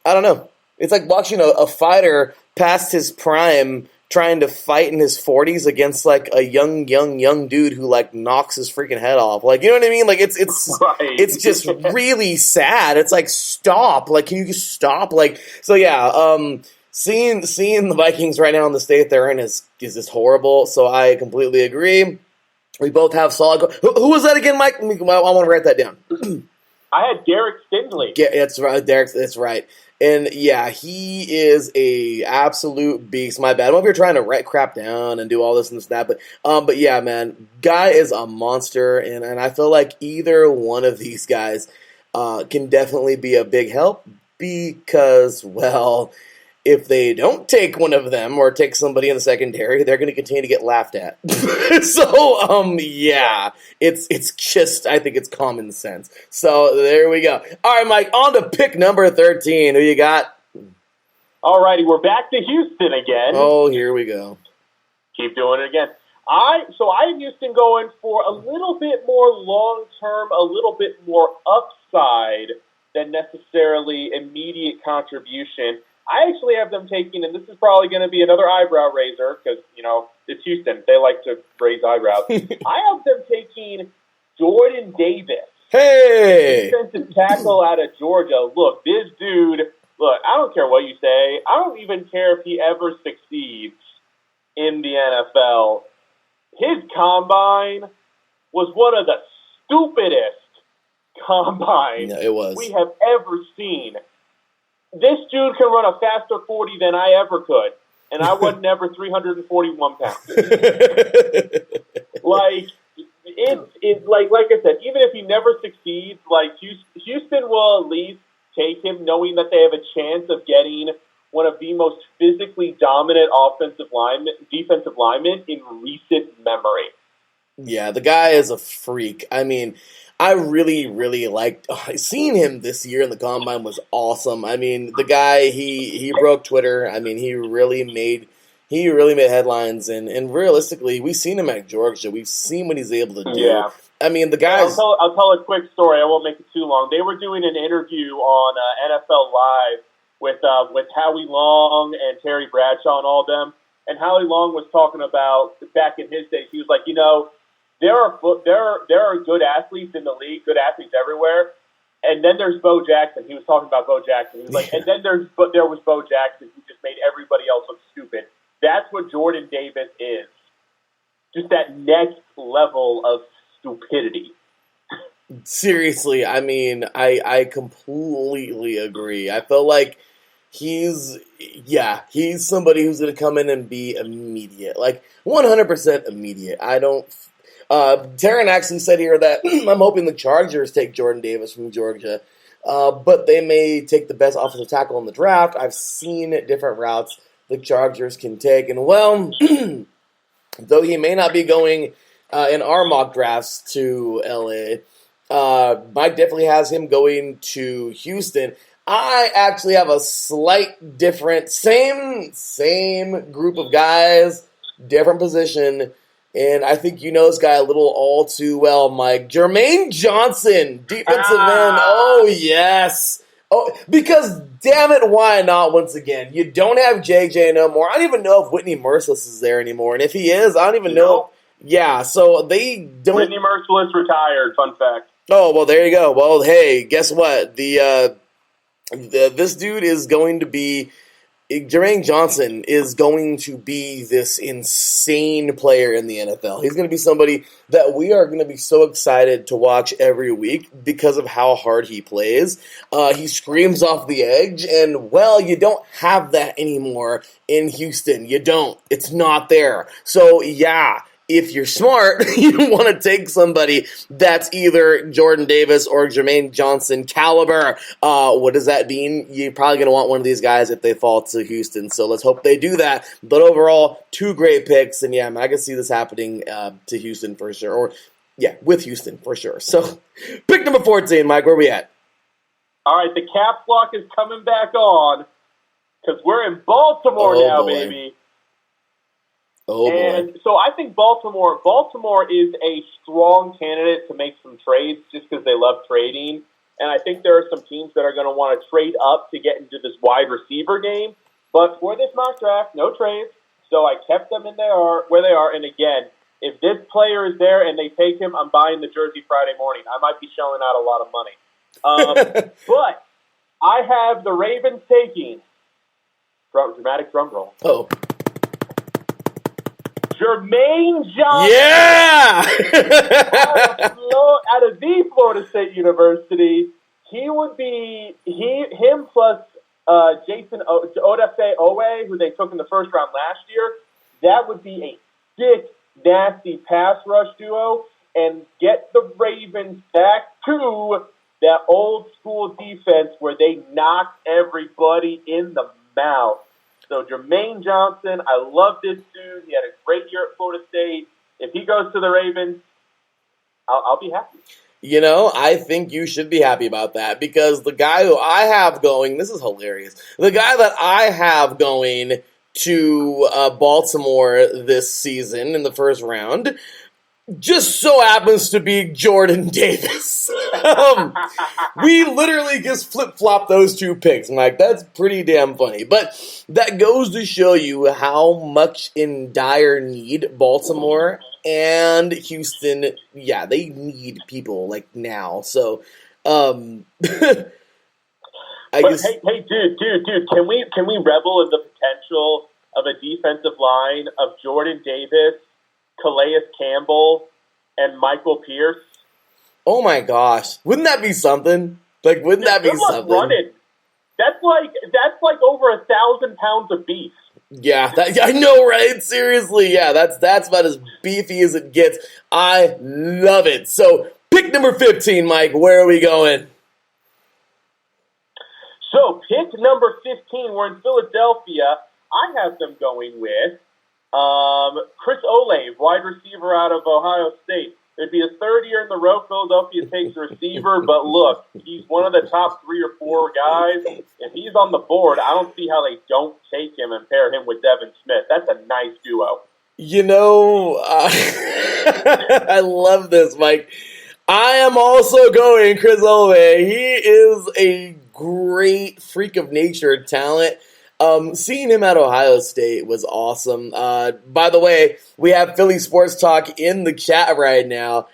I don't know. It's like watching a fighter past his prime trying to fight in his 40s against a young dude who knocks his freaking head off. You know what I mean? It's just really sad. It's stop. Can you just stop? So yeah, seeing the Vikings right now in the state they're in is just horrible. So I completely agree. We both have solid. Who was that again, Mike? I want to write that down. I had Derek Stingley. Yeah, that's right. That's right. And yeah, he is a absolute beast. My bad. I don't know if you're trying to write crap down and do all this and this and that, but yeah, man, guy is a monster, and I feel like either one of these guys can definitely be a big help because, well, if they don't take one of them or take somebody in the secondary, they're going to continue to get laughed at. So, yeah, it's just, I think it's common sense. So, there we go. All right, Mike, on to pick number 13. Who you got? All righty, we're back to Houston again. Oh, here we go. Keep doing it again. I have Houston going for a little bit more long-term, a little bit more upside than necessarily immediate contribution. I actually have them taking, and this is probably going to be another eyebrow raiser because, it's Houston. They like to raise eyebrows. I have them taking Jordan Davis. Hey! Defensive tackle out of Georgia. Look, this dude, I don't care what you say. I don't even care if he ever succeeds in the NFL. His combine was one of the stupidest combines we have ever seen. This dude can run a faster 40 than I ever could, and I was never 341 pounds. Like I said, even if he never succeeds, Houston will at least take him knowing that they have a chance of getting one of the most physically dominant defensive linemen in recent memory. Yeah, the guy is a freak. I mean, I really, really liked seeing him this year in the combine was awesome. I mean, the guy he broke Twitter. I mean, he really made headlines, and realistically, we've seen him at Georgia. We've seen what he's able to do. Yeah. I mean, the guys. I'll tell a quick story. I won't make it too long. They were doing an interview on NFL Live with Howie Long and Terry Bradshaw and all of them. And Howie Long was talking about back in his days. He was like, there are good athletes in the league, good athletes everywhere. And then there's Bo Jackson. He was talking about Bo Jackson. He was like, and then there was Bo Jackson who just made everybody else look stupid. That's what Jordan Davis is. Just that next level of stupidity. Seriously, I mean, I completely agree. I feel like he's somebody who's going to come in and be immediate. 100% immediate. Taryn actually said here that I'm hoping the Chargers take Jordan Davis from Georgia, but they may take the best offensive tackle in the draft. I've seen different routes the Chargers can take, and though he may not be going in our mock drafts to LA, Mike definitely has him going to Houston. I actually have a slight different, same group of guys, different position, and I think you know this guy a little all too well, Mike. Germaine Johnson, defensive end. Oh, yes. Oh, because damn it, why not once again? You don't have JJ no more. I don't even know if Whitney Merciless is there anymore, and if he is, I don't even know. Yeah, so they don't. Whitney Merciless retired, fun fact. Oh, well, there you go. Well, hey, guess what? This dude is going to be, Jermaine Johnson is going to be this insane player in the NFL. He's going to be somebody that we are going to be so excited to watch every week because of how hard he plays. He screams off the edge, and, well, you don't have that anymore in Houston. You don't. It's not there. So, yeah. If you're smart, you want to take somebody that's either Jordan Davis or Jermaine Johnson caliber. What does that mean? You're probably going to want one of these guys if they fall to Houston. So let's hope they do that. But overall, 2 great picks. And yeah, I can see this happening to Houston for sure. Or, yeah, with Houston for sure. So pick number 14, Mike. Where are we at? All right, the cap block is coming back on because we're in Baltimore now, boy. Baby. Oh, and boy. so I think Baltimore is a strong candidate to make some trades just because they love trading. And I think there are some teams that are going to want to trade up to get into this wide receiver game. But for this mock draft, no trades. So I kept them where they are. And again, if this player is there and they take him, I'm buying the jersey Friday morning. I might be shelling out a lot of money. But I have the Ravens taking, dramatic drum roll. Oh. Jermaine Johnson. Yeah! out of the Florida State University. He would be him plus Jason Odafe Owe, who they took in the first round last year. That would be a sick, nasty pass rush duo and get the Ravens back to that old school defense where they knock everybody in the mouth. So Jermaine Johnson, I love this dude. He had a great year at Florida State. If he goes to the Ravens, I'll be happy. You know, I think you should be happy about that because the guy who I have going, this is hilarious, the guy that I have going to Baltimore this season in the first round just so happens to be Jordan Davis. We literally just flip-flopped those 2 picks. I'm like, that's pretty damn funny. But that goes to show you how much in dire need Baltimore and Houston, yeah, they need people like now. So, I guess. Hey, dude, can we revel in the potential of a defensive line of Jordan Davis, Calais Campbell, and Michael Pierce? Oh my gosh. Wouldn't that be something? Like, wouldn't that be something? Running. That's like over 1,000 pounds of beef. Yeah, I know, right? Seriously, yeah, that's about as beefy as it gets. I love it. So, pick number 15, Mike. Where are we going? So, pick number 15. We're in Philadelphia. I have them going with Chris Olave, wide receiver out of Ohio State. It'd be his 3rd year in the row Philadelphia takes a receiver, but look, he's one of the top 3 or 4 guys. If he's on the board, I don't see how they don't take him and pair him with Devin Smith. That's a nice duo. You know, I love this, Mike. I am also going Chris Olave. He is a great freak of nature talent. Seeing him at Ohio State was awesome. By the way, we have Philly Sports Talk in the chat right now.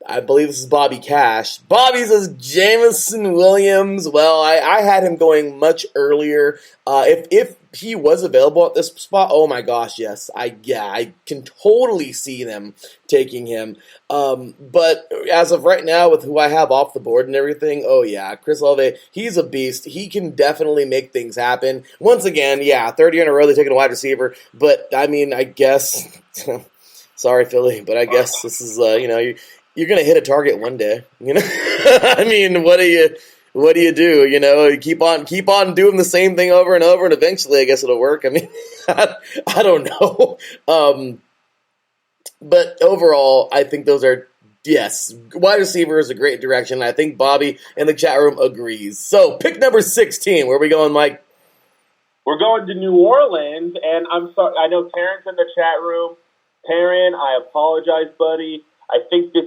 I believe this is Bobby Cash. Bobby says Jameson Williams. Well, I had him going much earlier. If he was available at this spot, oh my gosh, yes. I can totally see them taking him. But as of right now, with who I have off the board and everything, oh yeah, Chris Olave, he's a beast. He can definitely make things happen. Once again, yeah, 30 in a row, they're taking a wide receiver. But, I mean, I guess, sorry, Philly, but I guess this is, you're going to hit a target one day, I mean, what do you do? Keep on doing the same thing over and over, and eventually I guess it'll work. I mean, I don't know. But overall, I think those are yes, wide receiver is a great direction. I think Bobby in the chat room agrees. So, pick number 16. Where are we going, Mike? We're going to New Orleans, and I'm sorry. I know Terrence in the chat room. Taryn, I apologize, buddy. I think this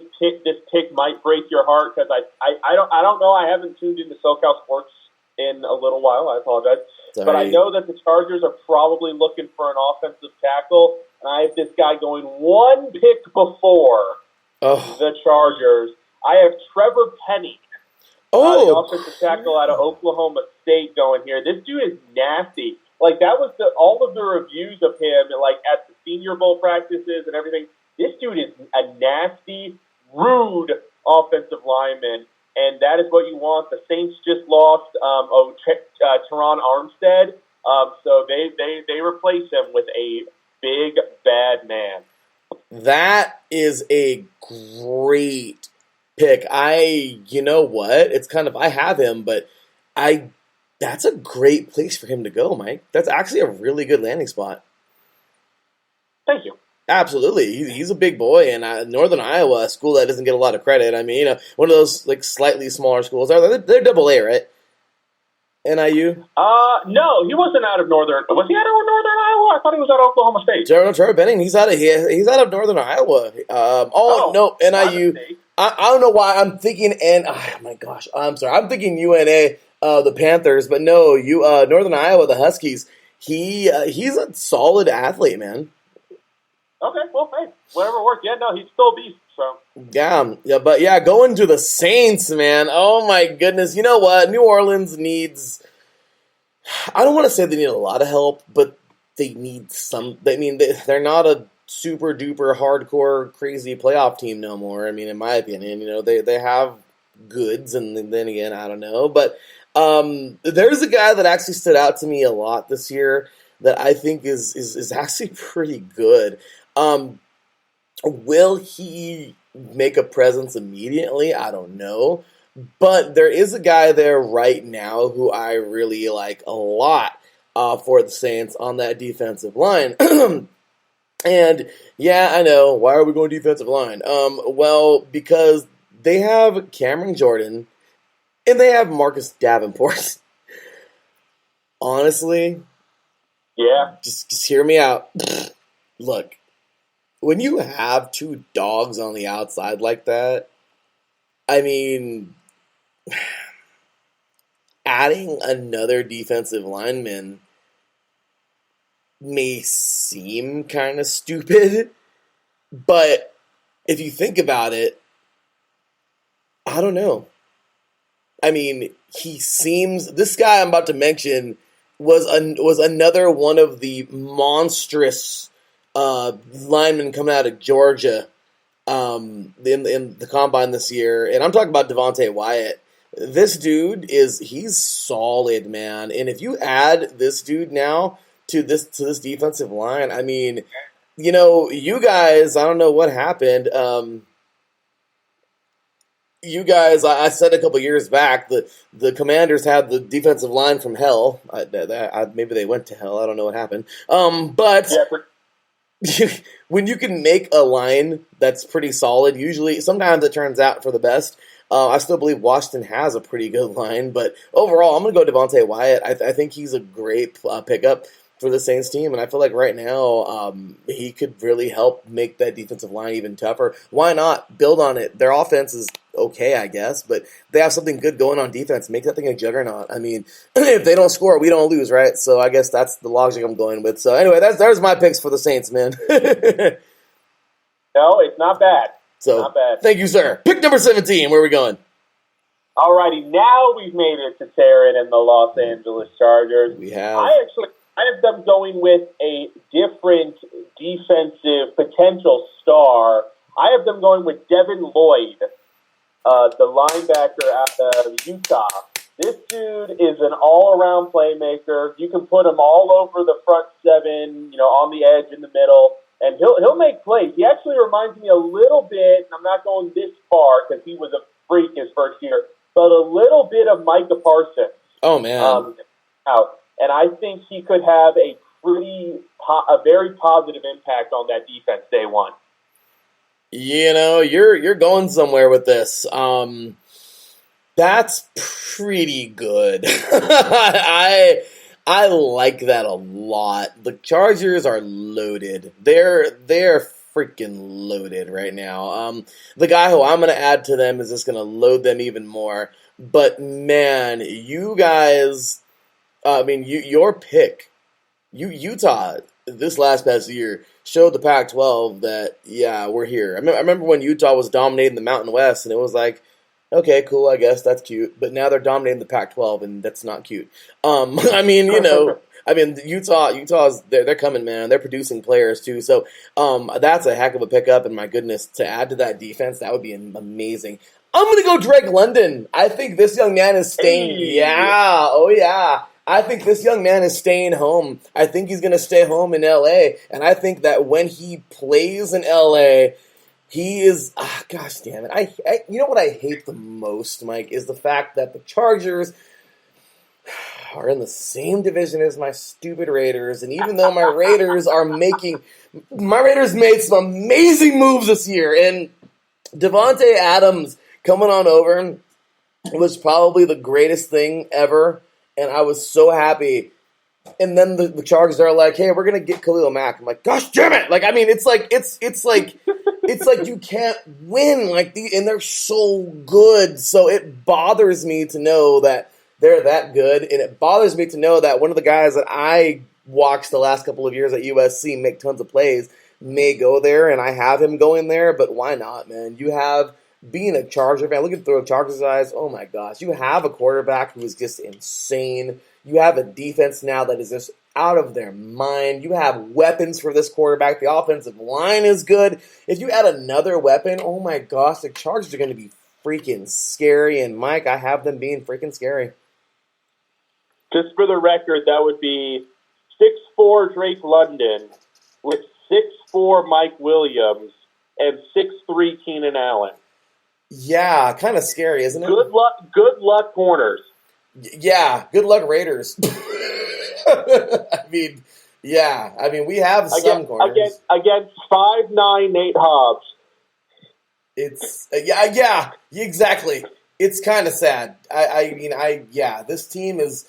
pick might break your heart because I don't know. I haven't tuned into SoCal Sports in a little while. I apologize. Sorry. But I know that the Chargers are probably looking for an offensive tackle, and I have this guy going one pick before the Chargers. I have Trevor Penny, the offensive tackle out of Oklahoma State, going here. This dude is nasty. Like, that was all of the reviews of him, like, at the Senior Bowl practices and everything. This dude is a nasty, rude offensive lineman, and that is what you want. The Saints just lost Tron Armstead, so they replace him with a big, bad man. That is a great pick. You know what? It's kind of, I have him, but that's a great place for him to go, Mike. That's actually a really good landing spot. Thank you. Absolutely. He's a big boy, and Northern Iowa, a school that doesn't get a lot of credit. I mean, one of those like slightly smaller schools. They're double A, right? NIU? No, he wasn't out of Northern. Was he out of Northern Iowa? I thought he was out of Oklahoma State. Trevor Penny, he's out of Northern Iowa. No, NIU. I don't know why I'm thinking, oh my gosh, I'm sorry. I'm thinking UNA, the Panthers, but no, Northern Iowa, the Huskies. He's a solid athlete, man. Okay, well, hey, whatever works. Yeah, no, he's still a beast, so. Yeah, but yeah, going to the Saints, man. Oh my goodness. You know what? New Orleans needs, I don't want to say they need a lot of help, but they need some. I mean, they're not a super duper hardcore crazy playoff team no more. I mean, in my opinion, they have goods, and then again, I don't know. But there's a guy that actually stood out to me a lot this year that I think is actually pretty good. Will he make a presence immediately? I don't know. But there is a guy there right now who I really like a lot for the Saints on that defensive line. And, yeah, I know. Why are we going defensive line? Well, because they have Cameron Jordan and they have Marcus Davenport. Honestly, yeah, just hear me out. Look, when you have two dogs on the outside like that, I mean, adding another defensive lineman may seem kind of stupid, but if you think about it, I don't know. I mean, this guy I'm about to mention was another one of the monstrous linemen coming out of Georgia in the combine this year, and I'm talking about Devontae Wyatt. This dude he's solid, man, and if you add this dude now to this defensive line, I mean, you guys, I don't know what happened. You guys, I said a couple years back that the Commanders had the defensive line from hell. Maybe they went to hell. I don't know what happened. But when you can make a line that's pretty solid, sometimes it turns out for the best. I still believe Washington has a pretty good line, but overall, I'm going to go Devontae Wyatt. I think he's a great pickup for the Saints team, and I feel like right now he could really help make that defensive line even tougher. Why not build on it? Their offense is okay, I guess, but they have something good going on defense. Make that thing a juggernaut. I mean, if they don't score, we don't lose, right? So I guess that's the logic I'm going with. So anyway, there's my picks for the Saints, man. No, it's not bad. So not bad. Thank you, sir. Pick number 17. Where are we going? Alrighty, now we've made it to Taryn and the Los Angeles Chargers. We have. I have them going with a different defensive potential star. I have them going with Devin Lloyd, the linebacker out of Utah. This dude is an all-around playmaker. You can put him all over the front seven, on the edge, in the middle, and he'll make plays. He actually reminds me a little bit, and I'm not going this far because he was a freak his first year, but a little bit of Micah Parsons. Oh, man. And I think he could have a very positive impact on that defense day one. You're going somewhere with this. That's pretty good. I like that a lot. The Chargers are loaded. They're freaking loaded right now. The guy who I'm going to add to them is just going to load them even more. But man, you guys, your pick, Utah this past year showed the Pac-12 that we're here. I remember when Utah was dominating the Mountain West, and it was like, okay, cool, I guess that's cute. But now they're dominating the Pac-12, and that's not cute. Utah's they're coming, man. They're producing players too. So that's a heck of a pickup. And my goodness, to add to that defense, that would be amazing. I'm gonna go Drake London. I think this young man is staying. Hey. Yeah, oh yeah. I think this young man is staying home. I think he's gonna stay home in LA. And I think that when he plays in LA, he is, gosh damn it. I you know what I hate the most, Mike, is the fact that the Chargers are in the same division as my stupid Raiders. And even though my Raiders made some amazing moves this year. And Devontae Adams coming on over was probably the greatest thing ever. And I was so happy. And then the Chargers are like, hey, we're gonna get Khalil Mack. I'm like, gosh damn it! Like, I mean, it's like you can't win and they're so good. So it bothers me to know that they're that good, and it bothers me to know that one of the guys that I watched the last couple of years at USC make tons of plays may go there, and I have him going there. But why not, man? You have being a Charger fan. Looking through a Chargers' eyes, oh my gosh, you have a quarterback who is just insane. You have a defense now that is just out of their mind. You have weapons for this quarterback. The offensive line is good. If you add another weapon, oh my gosh, the Chargers are going to be freaking scary. And Mike, I have them being freaking scary. Just for the record, that would be 6'4" Drake London with 6'4" Mike Williams and 6'3" Keenan Allen. Yeah, kind of scary, isn't it? Good luck corners. Yeah, good luck Raiders. I mean, we have some corners. Against 5'9" Nate Hobbs. It's, exactly. It's kind of sad. This team is,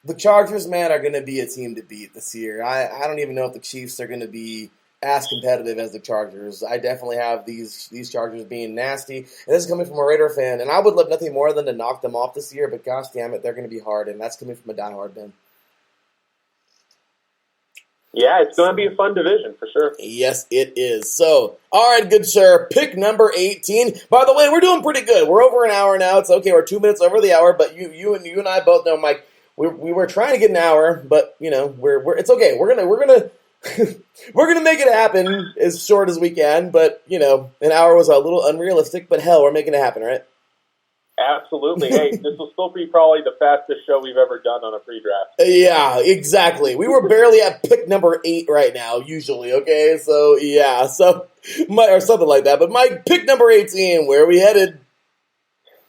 the Chargers, man, are going to be a team to beat this year. I don't even know if the Chiefs are going to be as competitive as the Chargers. I definitely have these Chargers being nasty. And this is coming from a Raider fan. And I would love nothing more than to knock them off this year, but gosh damn it, they're going to be hard. And that's coming from a diehard fan. Yeah, it's going to be a fun division for sure. Yes, it is. So, all right, good sir. Pick number 18. By the way, we're doing pretty good. We're over an hour now. It's okay. We're 2 minutes over the hour, but you and I both know, Mike, we were trying to get an hour, but we're it's okay. We're gonna we're gonna make it happen as short as we can. But an hour was a little unrealistic. But hell, we're making it happen, right? Absolutely. Hey, this will still be probably the fastest show we've ever done on a pre-draft. Yeah, exactly. We were barely at pick number 8 right now, usually, okay? So, yeah, or something like that. But Mike, pick number 18, where are we headed?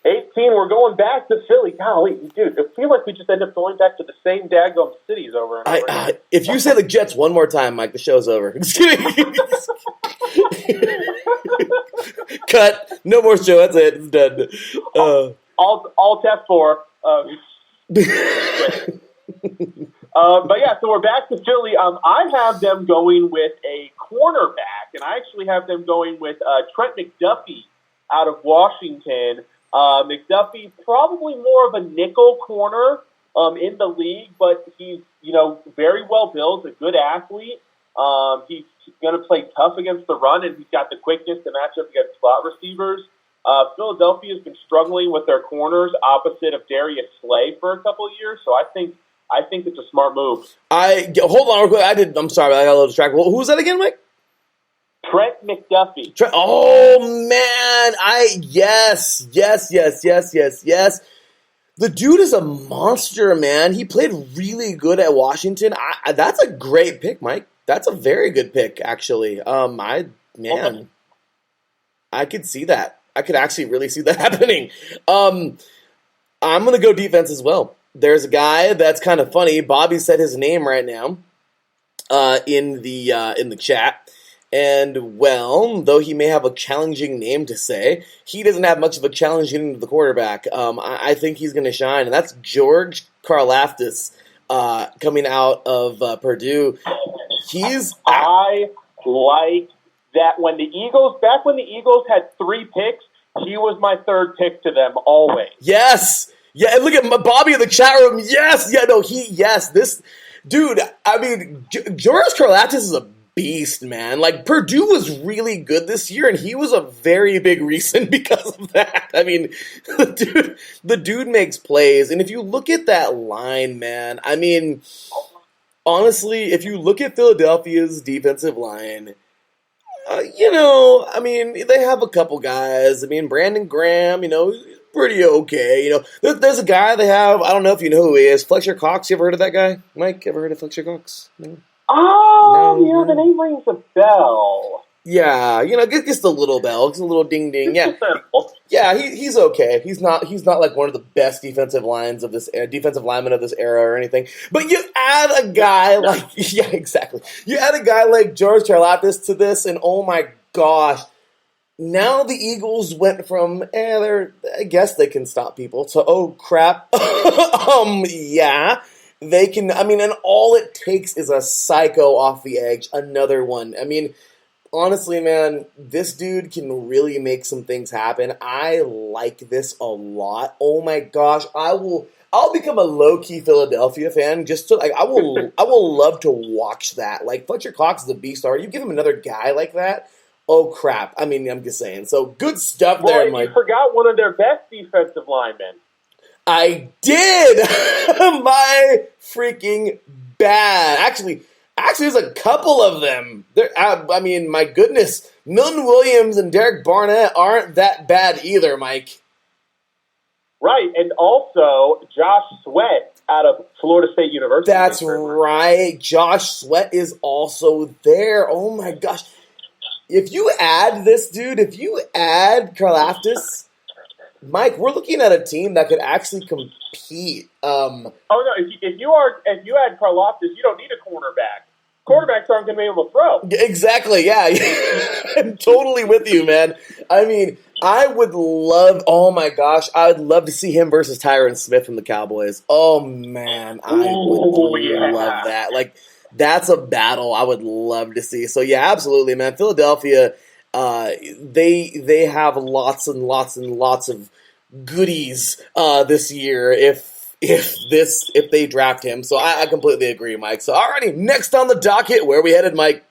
18, we're going back to Philly. Golly, dude, I feel like we just end up going back to the same daggone cities over and over. If you say the Jets one more time, Mike, the show's over. Just kidding. Cut. No more show. That's it. It's done. All tap 4. But yeah, so we're back to Philly. I have them going with a cornerback, and I actually have them going with Trent Mcduffie out of Washington. McDuffie, probably more of a nickel corner in the league, but he's very well built, a good athlete. He's going to play tough against the run, and he's got the quickness to match up against slot receivers. Philadelphia has been struggling with their corners opposite of Darius Slay for a couple of years, so I think it's a smart move. Hold on real quick. I'm sorry, I got a little distracted. Who was that again, Mike? Trent Mcduffie. Oh man, yes. The dude is a monster, man. He played really good at Washington. That's a great pick, Mike. That's a very good pick, actually. I could see that. I could actually really see that happening. I'm gonna go defense as well. There's a guy that's kind of funny. Bobby said his name right now in the chat. And, well, though he may have a challenging name to say, he doesn't have much of a challenge getting to the quarterback. I think he's going to shine, and that's George Karlaftis coming out of Purdue. I like that when the Eagles had 3 picks, he was my 3rd pick to them always. Yes. Yeah, and look at Bobby in the chat room. Yes. Yeah, no, this dude, I mean, George Karlaftis is a beast, man. Like, Purdue was really good this year, and he was a very big reason because of that. I mean, the dude makes plays, and if you look at that line, man, I mean, honestly, if you look at Philadelphia's defensive line, I mean, they have a couple guys. I mean, Brandon Graham, he's pretty okay. There's a guy they have, I don't know if you know who he is, Fletcher Cox. You ever heard of that guy? Mike, ever heard of Fletcher Cox? No? Oh, the name rings a bell. Yeah, just a little bell, just a little ding ding. Yeah, yeah, he's okay. He's not like one of the best defensive linemen of this era or anything. But you add a guy like yeah, exactly. You add a guy like George Karlaftis to this, and oh my gosh, now the Eagles went from I guess they can stop people to oh crap, yeah. They can, I mean, and all it takes is a psycho off the edge, another one. I mean, honestly, man, this dude can really make some things happen. I like this a lot. Oh my gosh, I'll become a low-key Philadelphia fan just to, I will love to watch that. Like, Fletcher Cox is a beast star. You give him another guy like that, oh crap. I mean, I'm just saying. So, good stuff there, Mike. You forgot one of their best defensive linemen. I did! My freaking bad. Actually, there's a couple of them. I mean, my goodness. Milton Williams and Derek Barnett aren't that bad either, Mike. Right, and also Josh Sweat out of Florida State University. That's right. Josh Sweat is also there. Oh, my gosh. If you add this dude, if you add Karlaftis, Mike, we're looking at a team that could actually compete. No! If you add Karlaftis, you don't need a cornerback. Quarterbacks aren't going to be able to throw. Exactly. Yeah, I'm totally with you, man. I mean, I would love to see him versus Tyron Smith from the Cowboys. Oh man, I would love that. Like, that's a battle I would love to see. So yeah, absolutely, man. Philadelphia. They have lots and lots and lots of goodies this year if they draft him. So I completely agree, Mike. So alrighty, next on the docket, where are we headed, Mike?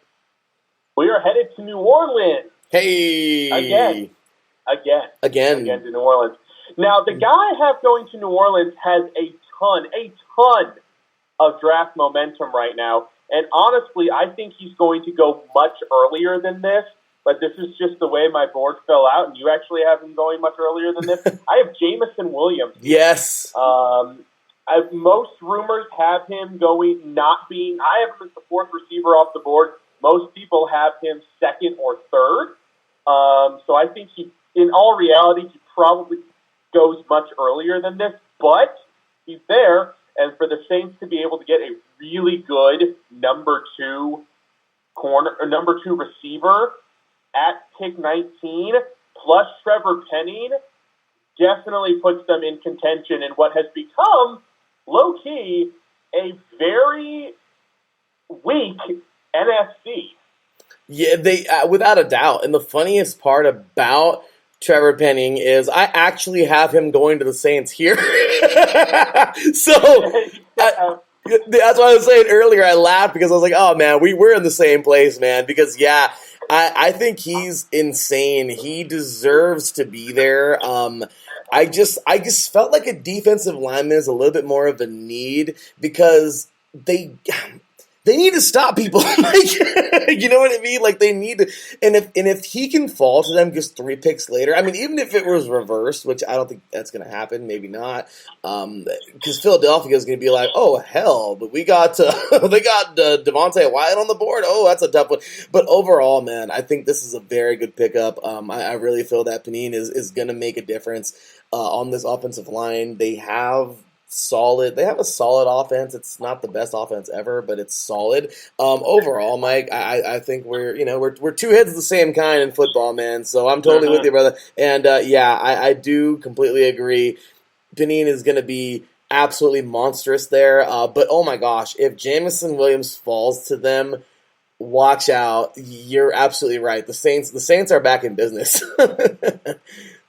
We are headed to New Orleans. Hey, again to New Orleans. Now the guy I have going to New Orleans has a ton of draft momentum right now, and honestly, I think he's going to go much earlier than this. But this is just the way my board fell out, and you actually have him going much earlier than this. I have Jameson Williams. Yes. Most rumors have him I have him as the 4th receiver off the board. Most people have him 2nd or 3rd. So I think in all reality, he probably goes much earlier than this, but he's there. And for the Saints to be able to get a really good number 2 receiver at pick 19, plus Trevor Penny, definitely puts them in contention in what has become, low-key, a very weak NFC. Yeah, they without a doubt. And the funniest part about Trevor Penny is I actually have him going to the Saints here. So that's what I was saying earlier. I laughed because I was like, oh, man, we're in the same place, man. Because, yeah, I think he's insane. He deserves to be there. I just felt like a defensive lineman is a little bit more of a need because they need to stop people. Like, you know what I mean? Like, they need to, and if he can fall to them just 3 picks later, I mean, even if it was reversed, which I don't think that's going to happen, maybe not, because Philadelphia is going to be like, oh hell, but they got Devontae Wyatt on the board. Oh, that's a tough one. But overall, man, I think this is a very good pickup. I really feel that Panine is going to make a difference on this offensive line. They have solid. They have a solid offense. It's not the best offense ever, but it's solid. Overall, Mike, I think we're two heads of the same kind in football, man. So I'm totally with you, brother. And I do completely agree. Panini is going to be absolutely monstrous there. But oh my gosh, if Jameson Williams falls to them, watch out. You're absolutely right. The Saints are back in business.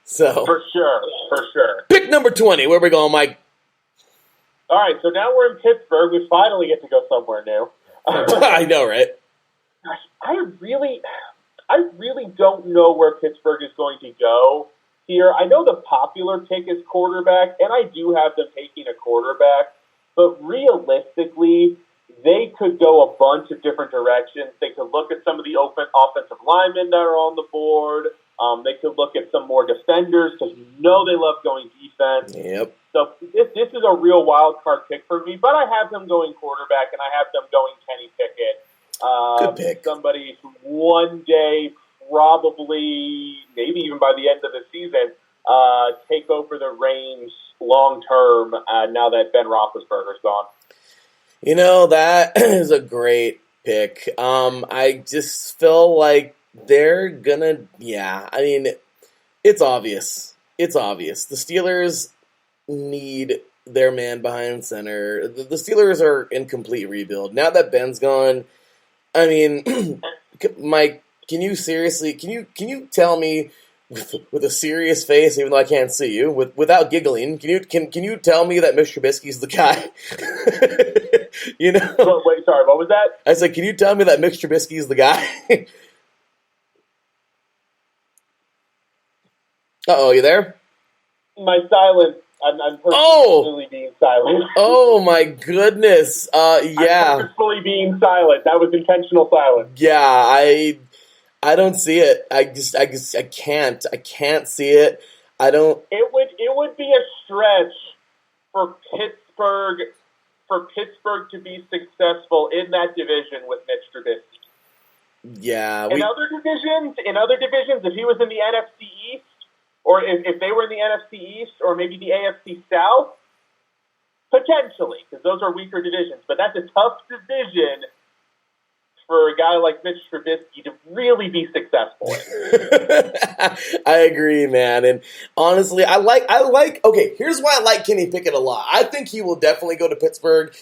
So For sure. Pick number 20. Where are we going, Mike? All right, so now we're in Pittsburgh. We finally get to go somewhere new. I know, right? I really don't know where Pittsburgh is going to go here. I know the popular pick is quarterback, and I do have them taking a quarterback, but realistically, they could go a bunch of different directions. They could look at some of the offensive linemen that are on the board. They could look at some more defenders because they love going defense. Yep. So this is a real wild card pick for me, but I have them going quarterback, and I have them going Kenny Pickett. Good pick. Somebody who one day, probably, maybe even by the end of the season, take over the reins long term now that Ben Roethlisberger's gone. That is a great pick. I just feel like they're gonna, it's obvious. It's obvious. The Steelers need their man behind center. The Steelers are in complete rebuild. Now that Ben's gone, Mike, can you tell me with a serious face, even though I can't see you, without giggling, can you tell me that Mr. Trubisky's the guy? Wait, sorry, what was that? I said, can you tell me that Mr. Trubisky's the guy? Uh-oh, you there? My silence. I'm purposefully being silent. Oh my goodness. Yeah. I'm purposefully being silent. That was intentional silence. Yeah, I don't see it. I can't see it. I don't. It would be a stretch for Pittsburgh to be successful in that division with Mitch Trubisky. Yeah. In other divisions, if he was in the NFC East, or if they were in the NFC East, or maybe the AFC South, potentially, because those are weaker divisions. But that's a tough division for a guy like Mitch Trubisky to really be successful in. I agree, man. And honestly, I like. Okay, here's why I like Kenny Pickett a lot. I think he will definitely go to Pittsburgh.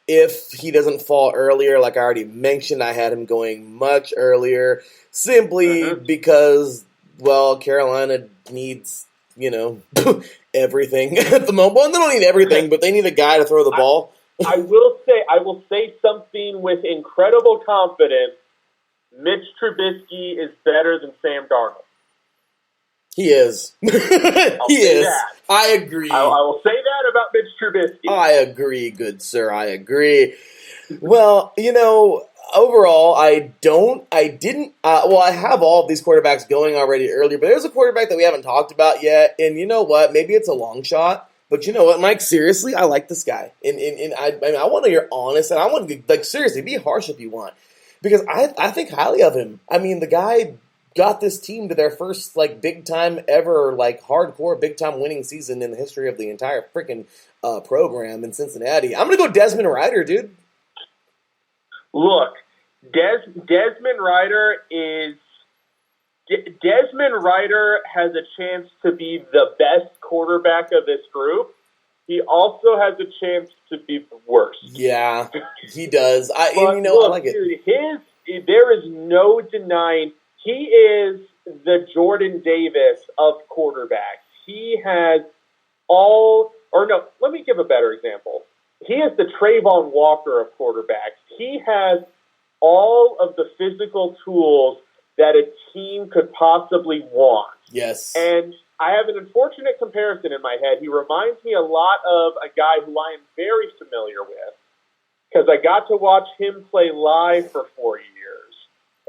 If he doesn't fall earlier, like I already mentioned, I had him going much earlier, simply because, well, Carolina needs, everything at the moment. Well, they don't need everything, but they need a guy to throw the ball. I will say something with incredible confidence. Mitch Trubisky is better than Sam Darnold. He is. He is. That. I agree. I will say that about Mitch Trubisky. I agree, good sir. I agree. Well, overall, I have all of these quarterbacks going already earlier, but there's a quarterback that we haven't talked about yet, and you know what? Maybe it's a long shot, but you know what, Mike? Seriously, I like this guy, and I want to hear honest, and I want to, seriously, be harsh if you want, because I think highly of him. The guy got this team to their first, big-time ever, hardcore, big-time winning season in the history of the entire freaking program in Cincinnati. I'm going to go Desmond Ryder, dude. Look, Desmond Ryder has a chance to be the best quarterback of this group. He also has a chance to be the worst. Yeah, he does. I like it. There is no denying he is the Jordan Davis of quarterbacks. He has let me give a better example. He is the Trayvon Walker of quarterbacks. He has all of the physical tools that a team could possibly want. Yes. And I have an unfortunate comparison in my head. He reminds me a lot of a guy who I am very familiar with because I got to watch him play live for 4 years.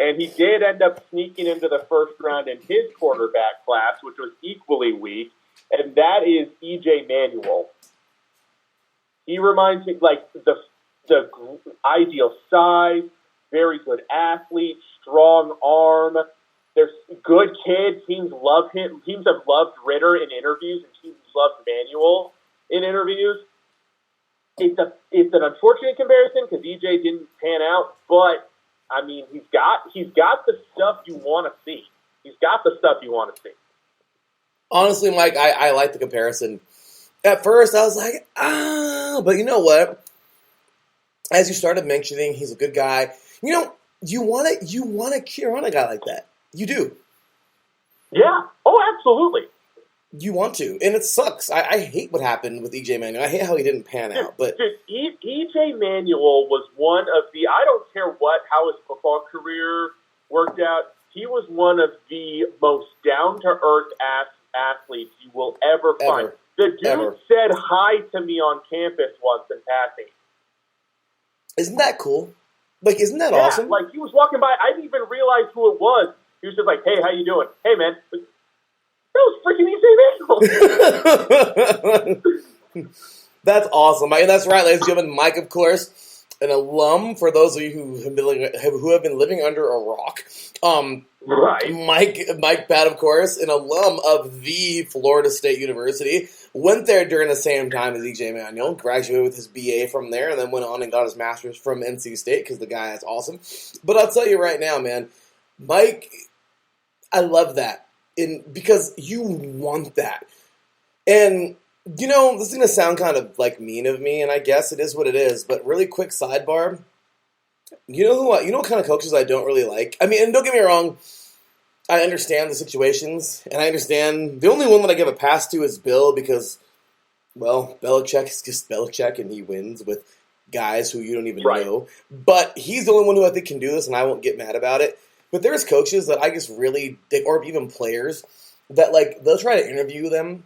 And he did end up sneaking into the first round in his quarterback class, which was equally weak, and that is E.J. Manuel. He reminds me the ideal size, very good athlete, strong arm. There's good kid. Teams love him. Teams have loved Ritter in interviews, and teams love Manuel. in interviews. It's an unfortunate comparison because EJ didn't pan out, but I mean he's got the stuff you want to see. He's got the stuff you want to see. Honestly, Mike, I like the comparison. At first, I was like, but you know what? As you started mentioning, he's a good guy. You know, you want to cheer on a guy like that. You do. Yeah. Oh, absolutely. You want to, and it sucks. I hate what happened with EJ Manuel. I hate how he didn't pan out. But EJ Manuel was one of the. I don't care how his football career worked out. He was one of the most down to earth athletes you will ever find. The dude said hi to me on campus once in passing. Isn't that cool? Like, isn't that awesome? Like, he was walking by. I didn't even realize who it was. He was just like, hey, how you doing? Hey, man. That was freaking EJ. That's awesome. And that's right, ladies and gentlemen. Mike, of course, an alum, for those of you who have been living under a rock. Right. Mike Patt, of course, an alum of the Florida State University, went there during the same time as EJ Manuel, graduated with his BA from there, and then went on and got his master's from NC State because the guy is awesome. But I'll tell you right now, man, Mike, I love that, because you want that. And, you know, this is going to sound kind of like mean of me, and I guess it is what it is, but really quick sidebar. You know what kind of coaches I don't really like? I mean, and don't get me wrong, I understand the situations, and I understand the only one that I give a pass to is Bill because, well, Belichick is just Belichick, and he wins with guys who you don't even know. But he's the only one who I think can do this, and I won't get mad about it. But there's coaches that I just really dig, or even players, that, like, they'll try to interview them,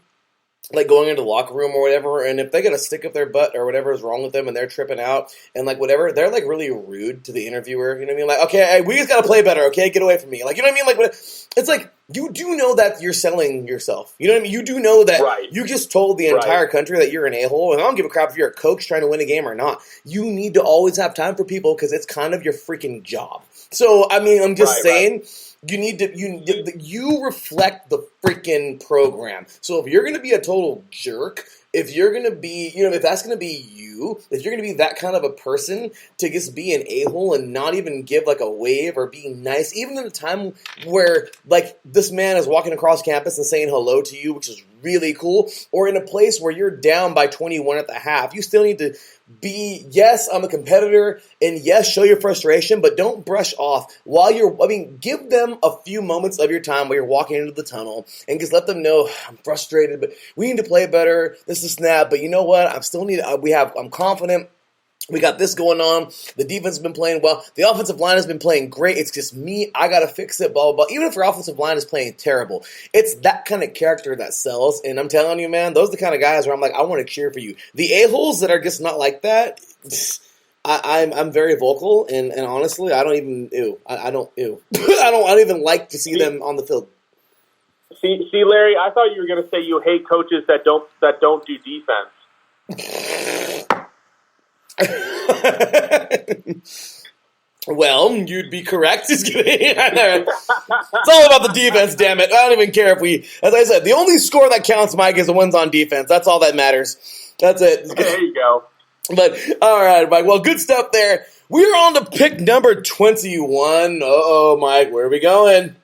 like going into the locker room or whatever, and if they got a stick up their butt or whatever is wrong with them and they're tripping out and like whatever, they're like really rude to the interviewer. You know what I mean? Like, okay, we just got to play better. Okay, get away from me. Like, you know what I mean? Like, it's like you do know that you're selling yourself. You know what I mean? You do know that you just told the entire country that you're an a-hole, and I don't give a crap if you're a coach trying to win a game or not. You need to always have time for people because it's kind of your freaking job. So, I mean, I'm just saying. You need to you reflect the freaking program. So if you're going to be a total jerk, if you're going to be, if that's going to be you, if you're going to be that kind of a person to just be an a-hole and not even give like a wave or be nice, even in a time where like this man is walking across campus and saying hello to you, which is really cool, or in a place where you're down by 21 at the half, you still need to be, yes, I'm a competitor, and yes, show your frustration, but don't brush off give them a few moments of your time while you're walking into the tunnel and just let them know, I'm frustrated, but we need to play better, this is snap, but you know what, I'm confident, we got this going on, the defense has been playing well, the offensive line has been playing great, it's just me, I gotta fix it, blah, blah, blah. Even if your offensive line is playing terrible, it's that kind of character that sells, and I'm telling you, man, those are the kind of guys where I'm like, I want to cheer for you. The a-holes that are just not like that, I'm very vocal, and honestly, I don't even, I don't even like to see them on the field. See, Larry, I thought you were going to say you hate coaches that don't do defense. Well, you'd be correct. Just kidding. It's all about the defense, damn it. I don't even care as I said, the only score that counts, Mike, is the ones on defense. That's all that matters. That's it. There you go. But, all right, Mike. Well, good stuff there. We're on to pick number 21. Uh-oh, Mike, where are we going?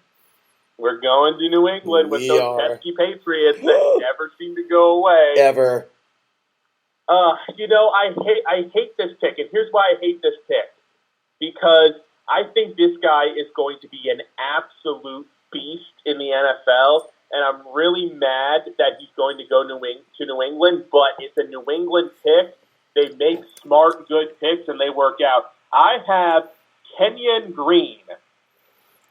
We're going to New England with those pesky Patriots that never seem to go away. Ever. I hate this pick, and here's why I hate this pick. Because I think this guy is going to be an absolute beast in the NFL, and I'm really mad that he's going to go to New England, but it's a New England pick. They make smart, good picks, and they work out. I have Kenyan Green,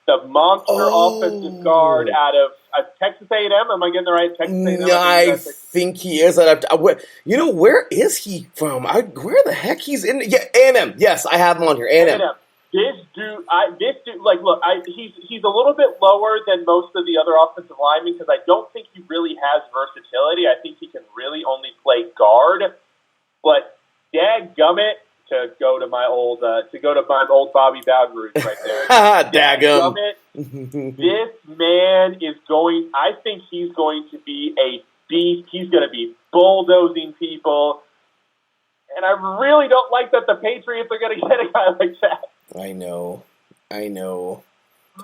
the monster offensive guard out of Texas A&M. Am I getting the right Texas A&M? I think he is. Where is he from? Where the heck he's in? Yeah, A&M. Yes, I have him on here. A&M. This dude, he's a little bit lower than most of the other offensive linemen because I don't think he really has versatility. I think he can really only play guard. But dadgummit, to go to my old Bobby Bowden roots right there. Daggum. This man is going. I think he's going to be a beast. He's going to be bulldozing people. And I really don't like that the Patriots are going to get a guy like that. I know. I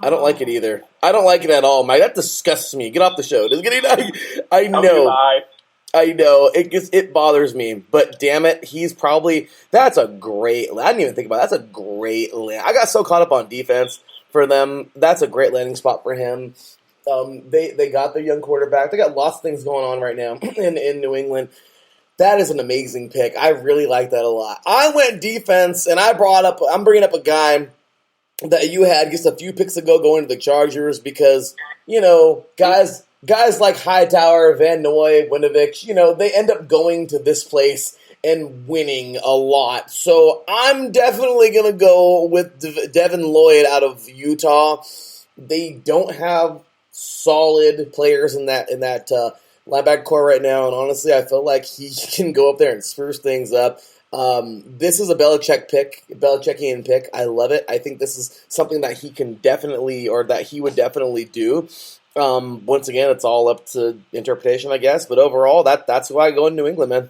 don't like it either. I don't like it at all, Mike. That disgusts me. Get off the show. I know. I know. It bothers me. But damn it, that's a great, I didn't even think about it. That's a great land. I got so caught up on defense for them. That's a great landing spot for him. They got their young quarterback. They got lots of things going on right now in New England. That is an amazing pick. I really like that a lot. I went defense, and I'm bringing up a guy that you had just a few picks ago going to the Chargers because, guys like Hightower, Van Noy, Winovich, they end up going to this place and winning a lot. So I'm definitely going to go with Devin Lloyd out of Utah. They don't have solid players in that linebacker core right now, and honestly, I feel like he can go up there and spruce things up. This is a Belichickian pick. I love it. I think this is something that he can definitely, or that he would definitely do. Once again, it's all up to interpretation, I guess. But overall, that's why I go in New England, man.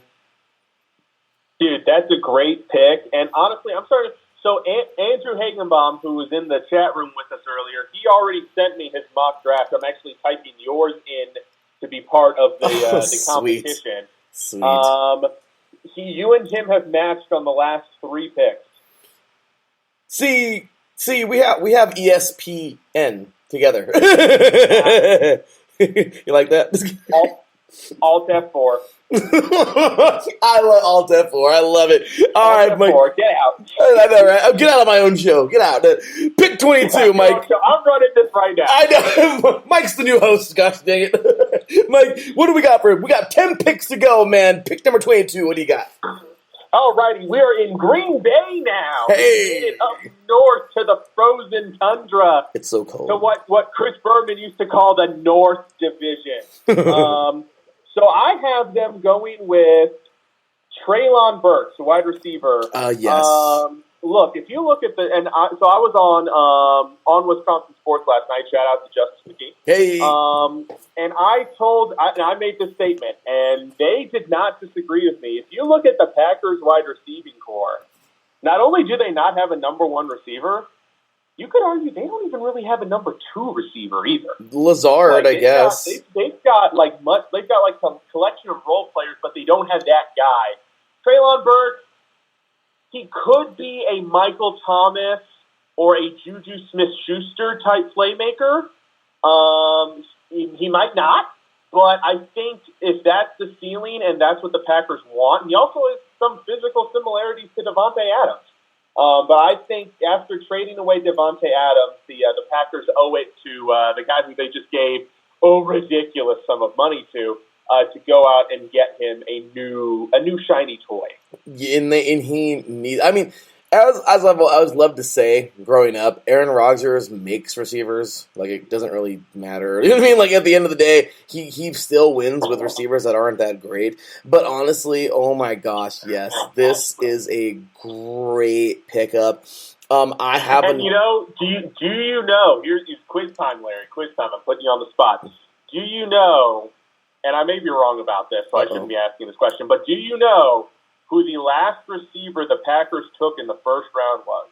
Dude, that's a great pick. And honestly, I'm sorry. So Andrew Hagenbaum, who was in the chat room with us earlier, he already sent me his mock draft. I'm actually typing yours in to be part of the competition. Sweet. You and him have matched on the last 3 picks. See, we have ESPN together. You like that? Alt F4. I love Alt F4. I love it. All right, Mike. Get out. I know, right? Get out of my own show. Get out. Pick 22, Mike. I'm running this right now. I know. Mike's the new host. Gosh dang it. Mike, what do we got for him? We got 10 picks to go, man. Pick number 22. What do you got? All righty. We are in Green Bay now. Hey. We made it up north to the frozen tundra. It's so cold. To what Chris Berman used to call the North Division. So I have them going with Treylon Burks, the wide receiver. Yes. Look, if you look at so I was on Wisconsin Sports last night. Shout out to Justice McGee. Hey. And I made this statement, and they did not disagree with me. If you look at the Packers wide receiving core, not only do they not have a number 1 receiver, you could argue they don't even really have a number 2 receiver either. Lazard, I guess. They've got like some collection of role players, but they don't have that guy. Treylon Burks, he could be a Michael Thomas or a Juju Smith-Schuster type playmaker. He might not, but I think if that's the ceiling and that's what the Packers want, he also has some physical similarities to Devontae Adams. But I think after trading away Devontae Adams, the Packers owe it to the guy who they just gave a ridiculous sum of money to go out and get him a new shiny toy. And he needs. I mean, as I've always loved to say, growing up, Aaron Rodgers makes receivers. Like, it doesn't really matter. You know what I mean? Like, at the end of the day, he still wins with receivers that aren't that great. But honestly, oh my gosh, yes, this is a great pickup. I have. And do you know? Here's quiz time, Larry. Quiz time. I'm putting you on the spot. Do you know? And I may be wrong about this, so I shouldn't be asking this question. But do you know who the last receiver the Packers took in the first round was?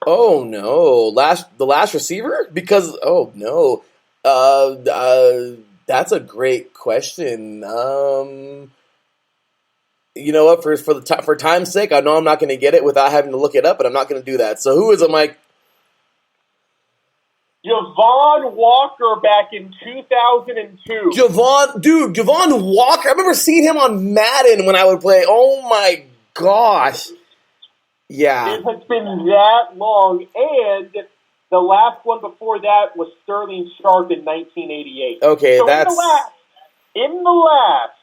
Oh no, the last receiver? Because that's a great question. You know what? For time's sake, I know I'm not going to get it without having to look it up, but I'm not going to do that. So who is it, Mike? Javon Walker back in 2002. Javon Walker. I remember seeing him on Madden when I would play. Oh my gosh. Yeah. It has been that long, and the last one before that was Sterling Sharp in 1988. Okay, so that's... In the last,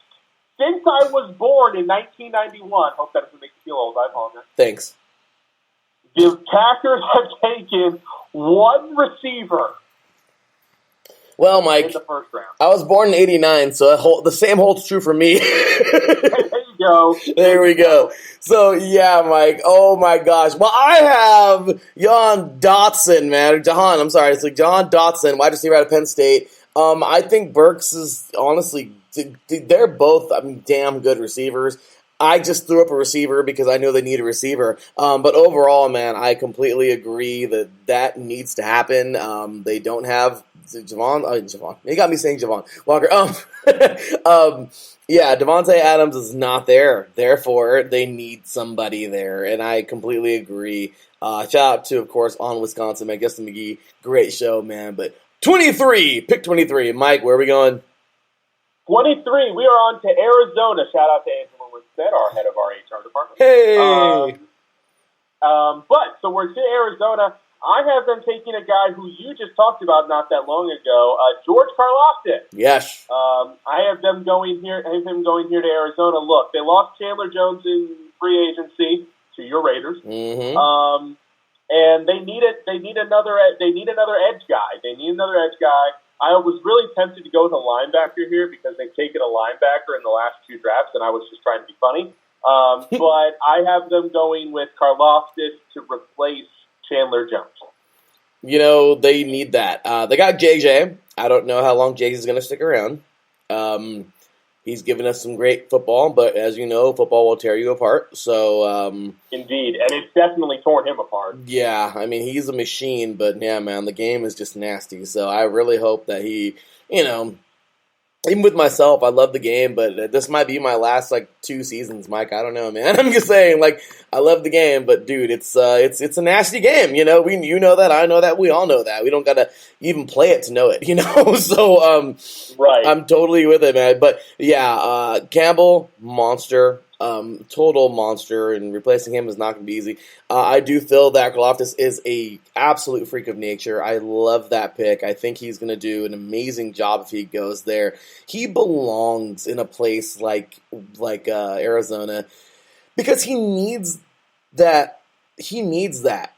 since I was born in 1991, hope that doesn't make you feel old, I apologize. Thanks. The Packers have taken one receiver. Well, Mike, in the first round. I was born in '89, so the same holds true for me. There you go. There we go. So, yeah, Mike. Oh, my gosh. Well, I have Jahan Dotson, man. It's like Jahan Dotson, wide receiver out of Penn State. I think Burks is honestly they're both, damn good receivers. I just threw up a receiver because I know they need a receiver. But overall, man, I completely agree that needs to happen. They don't have Javon. You got me saying Javon Walker. Yeah, Devontae Adams is not there. Therefore, they need somebody there, and I completely agree. Shout out to, of course, On Wisconsin, man. Justin McGee, great show, man. But 23, pick 23. Mike, where are we going? 23, we are on to Arizona. Shout out to Angela Winstead, our head of our HR department. Hey! So we're to Arizona. I have them taking a guy who you just talked about not that long ago, George Karlaftis. Yes. I have them going here. I have him going here to Arizona. Look, they lost Chandler Jones in free agency to your Raiders. Mm-hmm. And they need another edge guy. I was really tempted to go with a linebacker here because they've taken a linebacker in the last 2 drafts, and I was just trying to be funny. But I have them going with Karlaftis to replace Chandler Jones. They need that. They got JJ. I don't know how long JJ is going to stick around. He's given us some great football, but as you know, football will tear you apart. So indeed, and it's definitely torn him apart. Yeah, he's a machine, but yeah, man, the game is just nasty. So I really hope that he, even with myself, I love the game, but this might be my last 2 seasons, Mike. I don't know, man. I'm just saying, I love the game, but dude, it's a nasty game. You know that, I know that, we all know that. We don't gotta even play it to know it, So right. I'm totally with it, man. But yeah, Campbell, monster. Total monster, and replacing him is not going to be easy. I do feel that Karlaftis is a absolute freak of nature. I love that pick. I think he's going to do an amazing job if he goes there. He belongs in a place like Arizona because he needs that. He needs that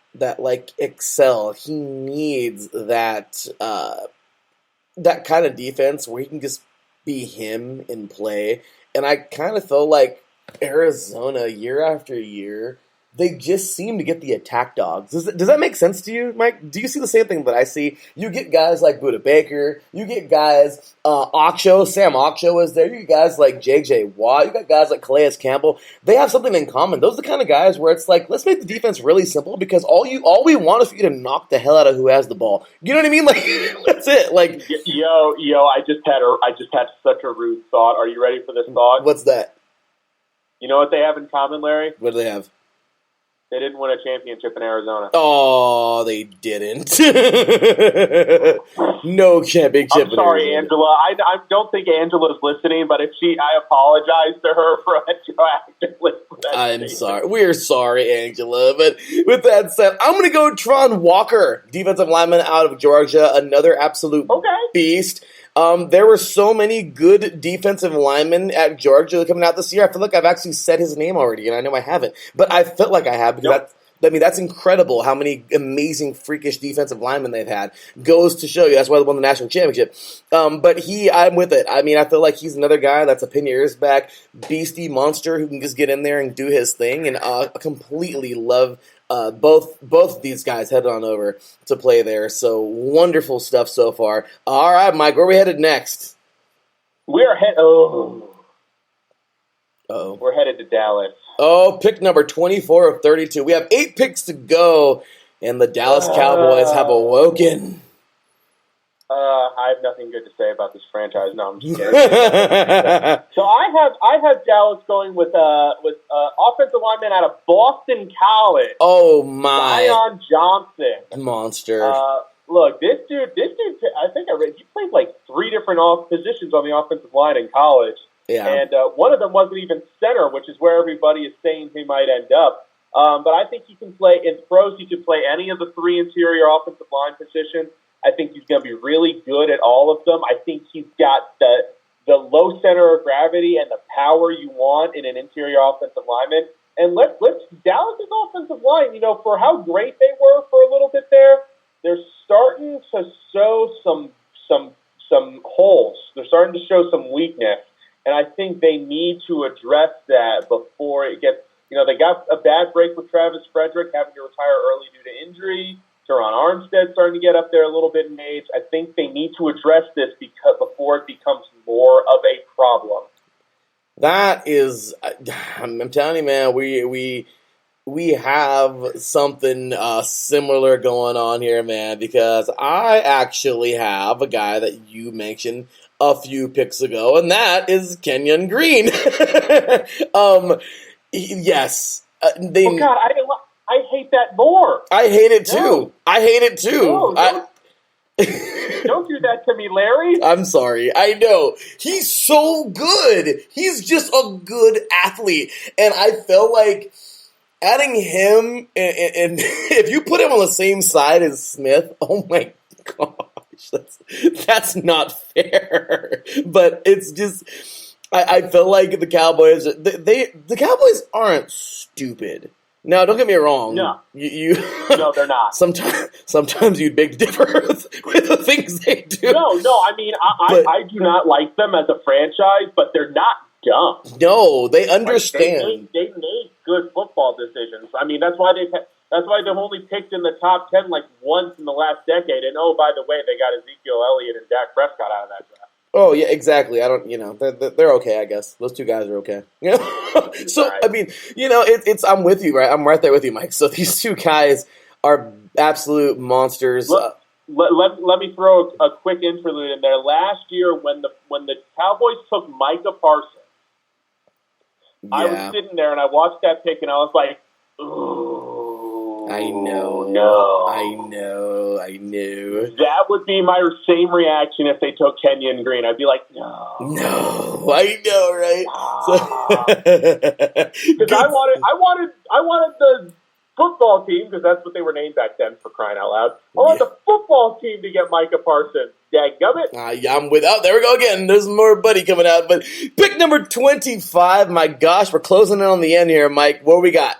excel. He needs that that kind of defense where he can just be him in play. And I kind of feel like Arizona, year after year, they just seem to get the attack dogs. Does that make sense to you, Mike? Do you see the same thing that I see? You get guys like Budda Baker. You get guys, Sam Ocho is there. You get guys like J.J. Watt. You got guys like Calais Campbell. They have something in common. Those are the kind of guys where it's let's make the defense really simple because all we want is for you to knock the hell out of who has the ball. You know what I mean? That's it. Yo, I just had such a rude thought. Are you ready for this thought? What's that? You know what they have in common, Larry? What do they have? They didn't win a championship in Arizona. Oh, they didn't. No championship. I'm sorry, Angela. I don't think Angela's listening, but I apologize to her for retroactively. I'm sorry. We're sorry, Angela. But with that said, I'm going to go Tron Walker, defensive lineman out of Georgia, another absolute beast. There were so many good defensive linemen at Georgia coming out this year. I feel like I've actually said his name already, and I know I haven't. But I felt like I have because that's incredible how many amazing, freakish defensive linemen they've had. Goes to show you. That's why they won the national championship. But I'm with it. I feel like he's another guy that's a pin your ears back, beastie monster who can just get in there and do his thing. And completely love both of these guys headed on over to play there. So wonderful stuff so far. All right, Mike, where are we headed next? We're headed to Dallas. Oh, pick number 24 of 32. We have 8 picks to go, and the Dallas Cowboys have awoken. I have nothing good to say about this franchise. No, I'm just kidding. So I have Dallas going with offensive lineman out of Boston College. Oh my! Zion Johnson, monster. Look, this dude. I think I read he played 3 different positions on the offensive line in college. Yeah. And one of them wasn't even center, which is where everybody is saying he might end up. But I think he can play in pros. He can play any of the 3 interior offensive line positions. I think he's going to be really good at all of them. I think he's got the low center of gravity and the power you want in an interior offensive lineman. And let's Dallas' offensive line, for how great they were for a little bit there, they're starting to show some holes. They're starting to show some weakness. And I think they need to address that before it gets, they got a bad break with Travis Frederick having to retire early due to injury. Teron Armstead starting to get up there a little bit in age. I think they need to address this before it becomes more of a problem. That is, I'm telling you, man, we have something similar going on here, man, because I actually have a guy that you mentioned a few picks ago, and that is Kenyan Green. Yes. Oh, God, I hate that more. I hate it, too. No. I hate it, too. No, don't do that to me, Larry. I'm sorry. I know. He's so good. He's just a good athlete. And I felt like adding him, and if you put him on the same side as Smith, oh my gosh, that's not fair. But it's just, I feel like the Cowboys, the Cowboys aren't stupid. Now, don't get me wrong. No. No, they're not. Sometimes you beg to differ with the things they do. No. I mean, I do not like them as a franchise, but they're not dumb. No, they understand. They make good football decisions. I mean, that's why they've only picked in the top 10 like once in the last decade. And oh, by the way, they got Ezekiel Elliott and Dak Prescott out of that draft. Oh yeah, exactly. I don't, they're okay. I guess those two guys are okay. So right. I mean, it's I'm with you, right? I'm right there with you, Mike. So these two guys are absolute monsters. Let me throw a quick interlude in there. Last year, when the Cowboys took Micah Parsons, yeah. I was sitting there and I watched that pick and I was like, ooh. I know. No. I know. That would be my same reaction if they took Kenyan Green. I'd be like, no. No. I know, right? Because I wanted the football team, because that's what they were named back then, for crying out loud. I want the football team to get Micah Parsons. Dadgummit. Yeah, I'm without. There we go again. There's more buddy coming out. But pick number 25. My gosh, we're closing in on the end here, Mike. What we got?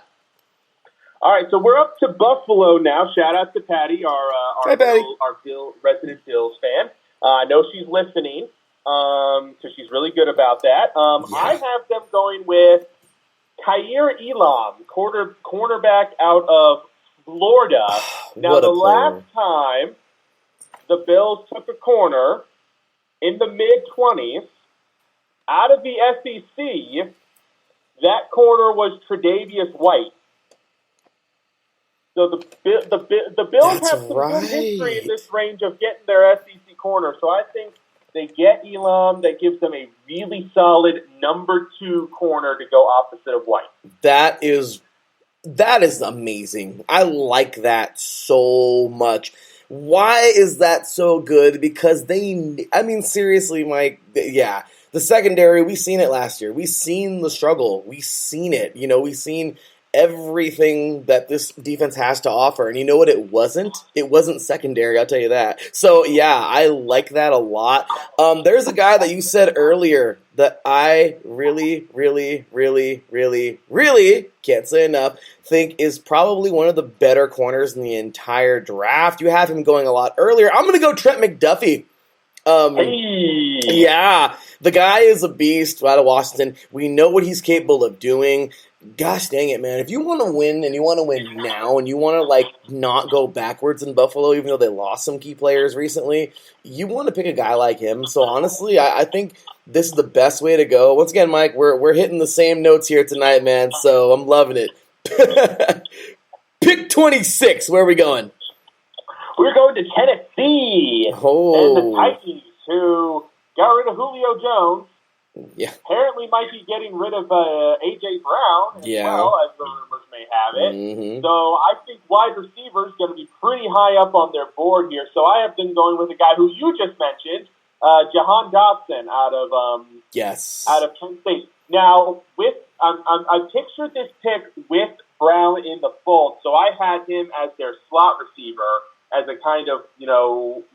All right, so we're up to Buffalo now. Shout out to Patty, our resident Bills fan. I know she's listening, so she's really good about that. I have them going with Kaiir Elam, cornerback out of Florida. Now, the last time the Bills took a corner in the mid-20s out of the SEC, that corner was Tre'Davious White. So the Bills have some good history in this range of getting their SEC corner. So I think they get Elam. That gives them a really solid number 2 corner to go opposite of White. That is amazing. I like that so much. Why is that so good? Because seriously, Mike, yeah. The secondary, we've seen it last year. We've seen the struggle. We've seen it. We've seen everything that this defense has to offer. And you know what it wasn't? It wasn't secondary, I'll tell you that. So, yeah, I like that a lot. There's a guy that you said earlier that I really, really, really, really, really can't say enough, think is probably one of the better corners in the entire draft. You have him going a lot earlier. I'm going to go Trent McDuffie. Yeah, the guy is a beast out of Washington. We know what he's capable of doing. Gosh dang it, man. If you want to win, and you want to win now, and you want to, not go backwards in Buffalo, even though they lost some key players recently, you want to pick a guy like him. So, honestly, I think this is the best way to go. Once again, Mike, we're hitting the same notes here tonight, man, so I'm loving it. Pick 26. Where are we going? We're going to Tennessee. Oh. And the Titans, who got rid of Julio Jones. Yeah. Apparently might be getting rid of A.J. Brown as well, as the rumors may have it. Mm-hmm. So I think wide receiver is going to be pretty high up on their board here. So I have been going with a guy who you just mentioned, Jahan Dotson out of Penn State. Now, I pictured this pick with Brown in the fold, so I had him as their slot receiver, as a kind of,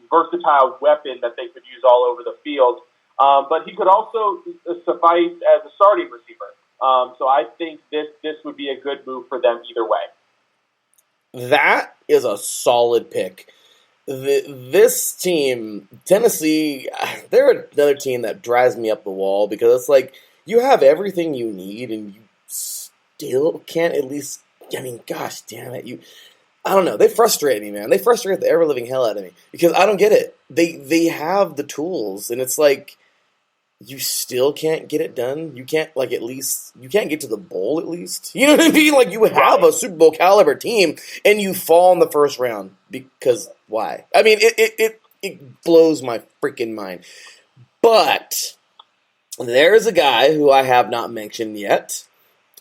versatile weapon that they could use all over the field. But he could also suffice as a starting receiver. So I think this would be a good move for them either way. That is a solid pick. This team, Tennessee, they're another team that drives me up the wall because it's like you have everything you need and you still can't at least, gosh damn it, I don't know. They frustrate me, man. They frustrate the ever-living hell out of me because I don't get it. They have the tools, and it's like you still can't get it done. You can't, like, at least, you can't get to the bowl at least. You know what I mean? Like, you have a Super Bowl caliber team, and you fall in the first round. Because why? I mean, it blows my freaking mind. But there's a guy who I have not mentioned yet,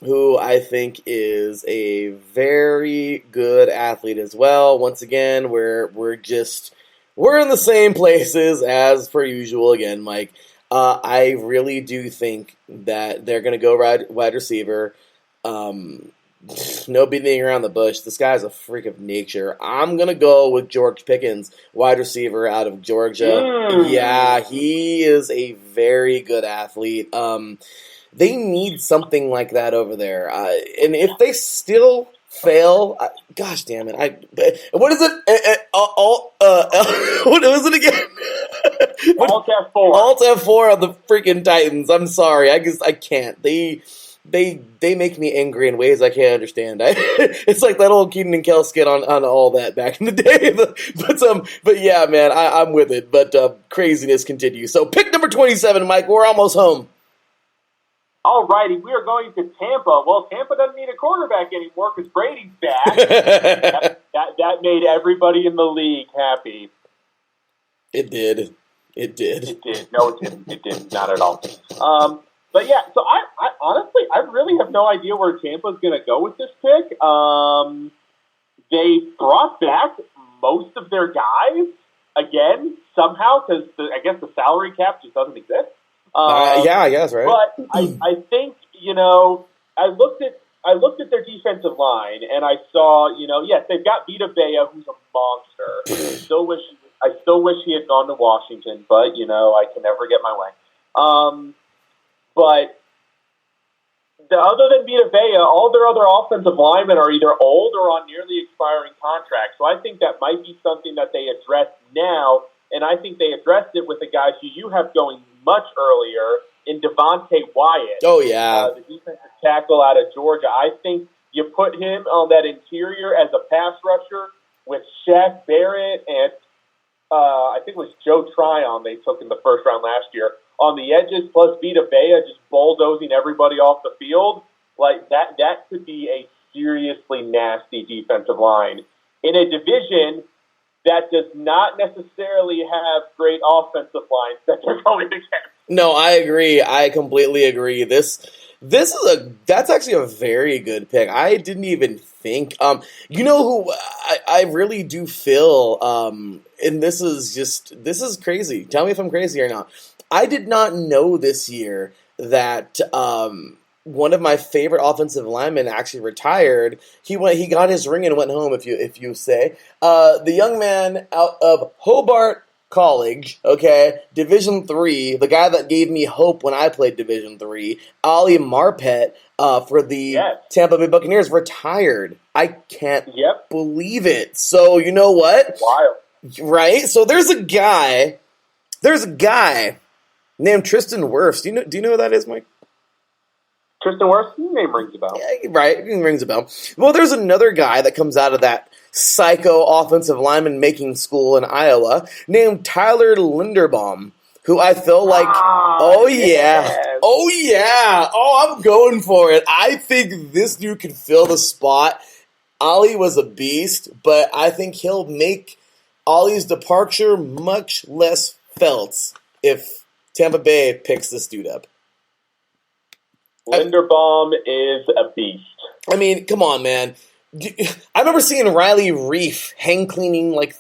who I think is a very good athlete as well. Once again, we're in the same places as per usual again, Mike. I really do think that they're going to go wide receiver. No beating around the bush. This guy's a freak of nature. I'm going to go with George Pickens, wide receiver out of Georgia. Yeah, he is a very good athlete. They need something like that over there. And if they still fail, gosh damn it. What is it? What was it again? Alt F4. Alt F4 on the freaking Titans. I'm sorry. I can't. They make me angry in ways I can't understand. It's like that old Keenan and Kel skit on all that back in the day. But yeah, man, I'm with it. But craziness continues. So pick number 27, Mike. We're almost home. All righty, we are going to Tampa. Well, Tampa doesn't need a quarterback anymore because Brady's back. that made everybody in the league happy. It did. It did. No, it didn't. It didn't. Not at all. But yeah, so I honestly, I really have no idea where Tampa's going to go with this pick. They brought back most of their guys again somehow because I guess the salary cap just doesn't exist. Yeah, I guess, right? But I think, I looked at their defensive line and I saw, yes, they've got Vita Vea, who's a monster. I still wish he had gone to Washington, but I can never get my way. But other than Vita Vea, all their other offensive linemen are either old or on nearly expiring contracts. So I think that might be something that they address now. And I think they addressed it with the guys who you have going much earlier in Devontae Wyatt. Oh, yeah. The defensive tackle out of Georgia. I think you put him on that interior as a pass rusher with Shaq Barrett and I think it was Joe Tryon they took in the first round last year. On the edges, plus Vita Vea just bulldozing everybody off the field. Like that could be a seriously nasty defensive line in a division that does not necessarily have great offensive lines that they're going against. No, I agree. I completely agree. That's actually a very good pick. I didn't even think. You know who I really do feel, and this is crazy. Tell me if I'm crazy or not. I did not know this year that one of my favorite offensive linemen actually retired. He got his ring and went home. If you say the young man out of Hobart College, okay, Division III, the guy that gave me hope when I played Division III, Ali Marpet for the Tampa Bay Buccaneers retired. I can't believe it. So you know what? Wild, right? So there's a guy named Tristan Wirfs. Do you know who that is, Mike? Tristan Wirfs? Name rings a bell. Yeah, right, it rings a bell. Well, there's another guy that comes out of that psycho offensive lineman making school in Iowa named Tyler Linderbaum, who I feel like, oh yeah, I'm going for it. I think this dude can fill the spot. Ollie was a beast, but I think he'll make Ollie's departure much less felt if Tampa Bay picks this dude up. Linderbaum is a beast. I mean, come on, man. I remember seeing Riley Reif hang cleaning like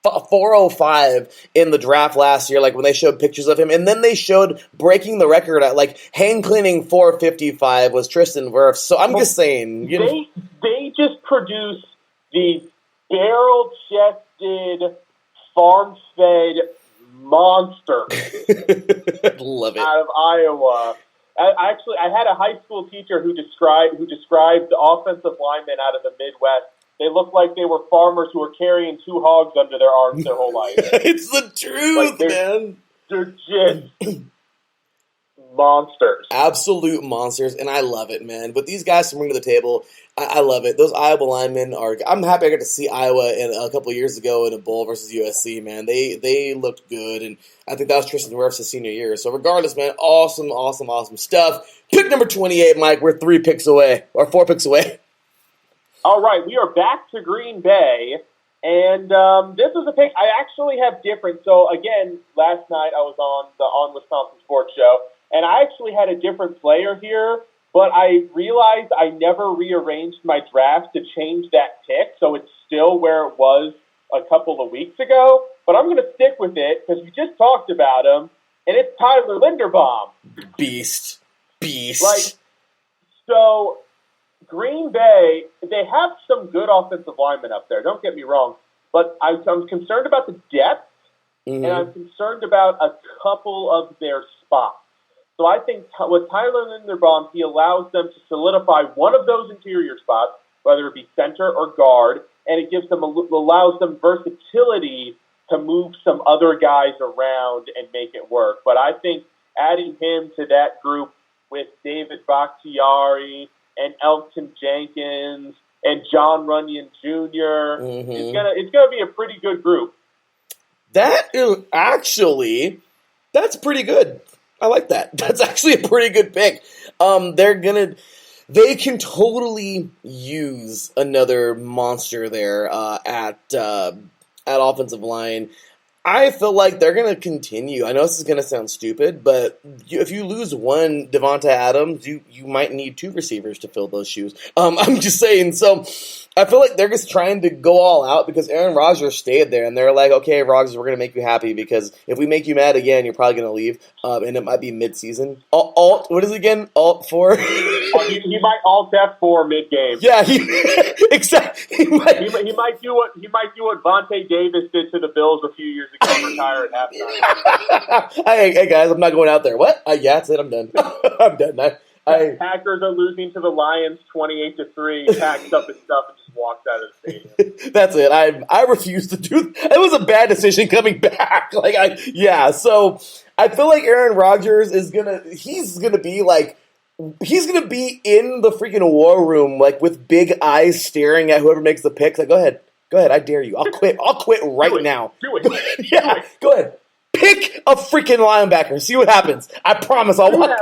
405 in the draft last year, like when they showed pictures of him, and then they showed breaking the record at like hang cleaning 455 was Tristan Wirfs. So I'm just saying, they just produced the barrel-chested, farm-fed monster love it out of Iowa. I had a high school teacher who described the offensive linemen out of the Midwest. They looked like they were farmers who were carrying two hogs under their arms their whole life. It's the truth, man. They're just monsters. Absolute monsters, and I love it, man. But these guys to bring to the table, I love it. Those Iowa linemen are. I'm happy I got to see Iowa a couple of years ago in a bowl versus USC. Man, they looked good, and I think that was Tristan Wirfs' senior year. So regardless, man, awesome stuff. Pick number 28, Mike. We're 4 picks away. All right, we are back to Green Bay, and this is a pick I actually have different. So again, last night I was on the On Wisconsin Sports Show, and I actually had a different player here. But I realized I never rearranged my draft to change that pick, so it's still where it was a couple of weeks ago. But I'm going to stick with it because we just talked about him, and it's Tyler Linderbaum. Beast. So Green Bay, they have some good offensive linemen up there, don't get me wrong. But I'm concerned about the depth, and I'm concerned about a couple of their spots. So I think with Tyler Linderbaum, he allows them to solidify one of those interior spots, whether it be center or guard, and it allows them versatility to move some other guys around and make it work. But I think adding him to that group with David Bakhtiari and Elton Jenkins and John Runyon Jr. It's gonna be a pretty good group. That's pretty good. I like that. That's actually a pretty good pick. They can totally use another monster there at offensive line. I feel like they're going to continue. I know this is going to sound stupid, but if you lose one Devonta Adams, you might need 2 receivers to fill those shoes. I'm just saying. So I feel like they're just trying to go all out because Aaron Rodgers stayed there, and they're like, okay, Rodgers, we're going to make you happy because if we make you mad again, you're probably going to leave, and it might be mid-season. What is it again? Alt 4? He might alt F4 mid-game. Yeah, exactly. He might do what Vontae Davis did to the Bills a few years ago, retire at halftime. Hey guys, I'm not going out there. What? Yeah, that's it. I'm done. I'm done. Packers are losing to the Lions 28-3. Packs up his stuff and just walks out of the stadium. That's it. I refuse to do. It was a bad decision coming back. So I feel like Aaron Rodgers he's gonna be in the freaking war room, like with big eyes staring at whoever makes the picks. Like, go ahead, I dare you. I'll quit right now. Do it. Yeah, go ahead. Pick a freaking linebacker. See what happens. I promise I'll watch.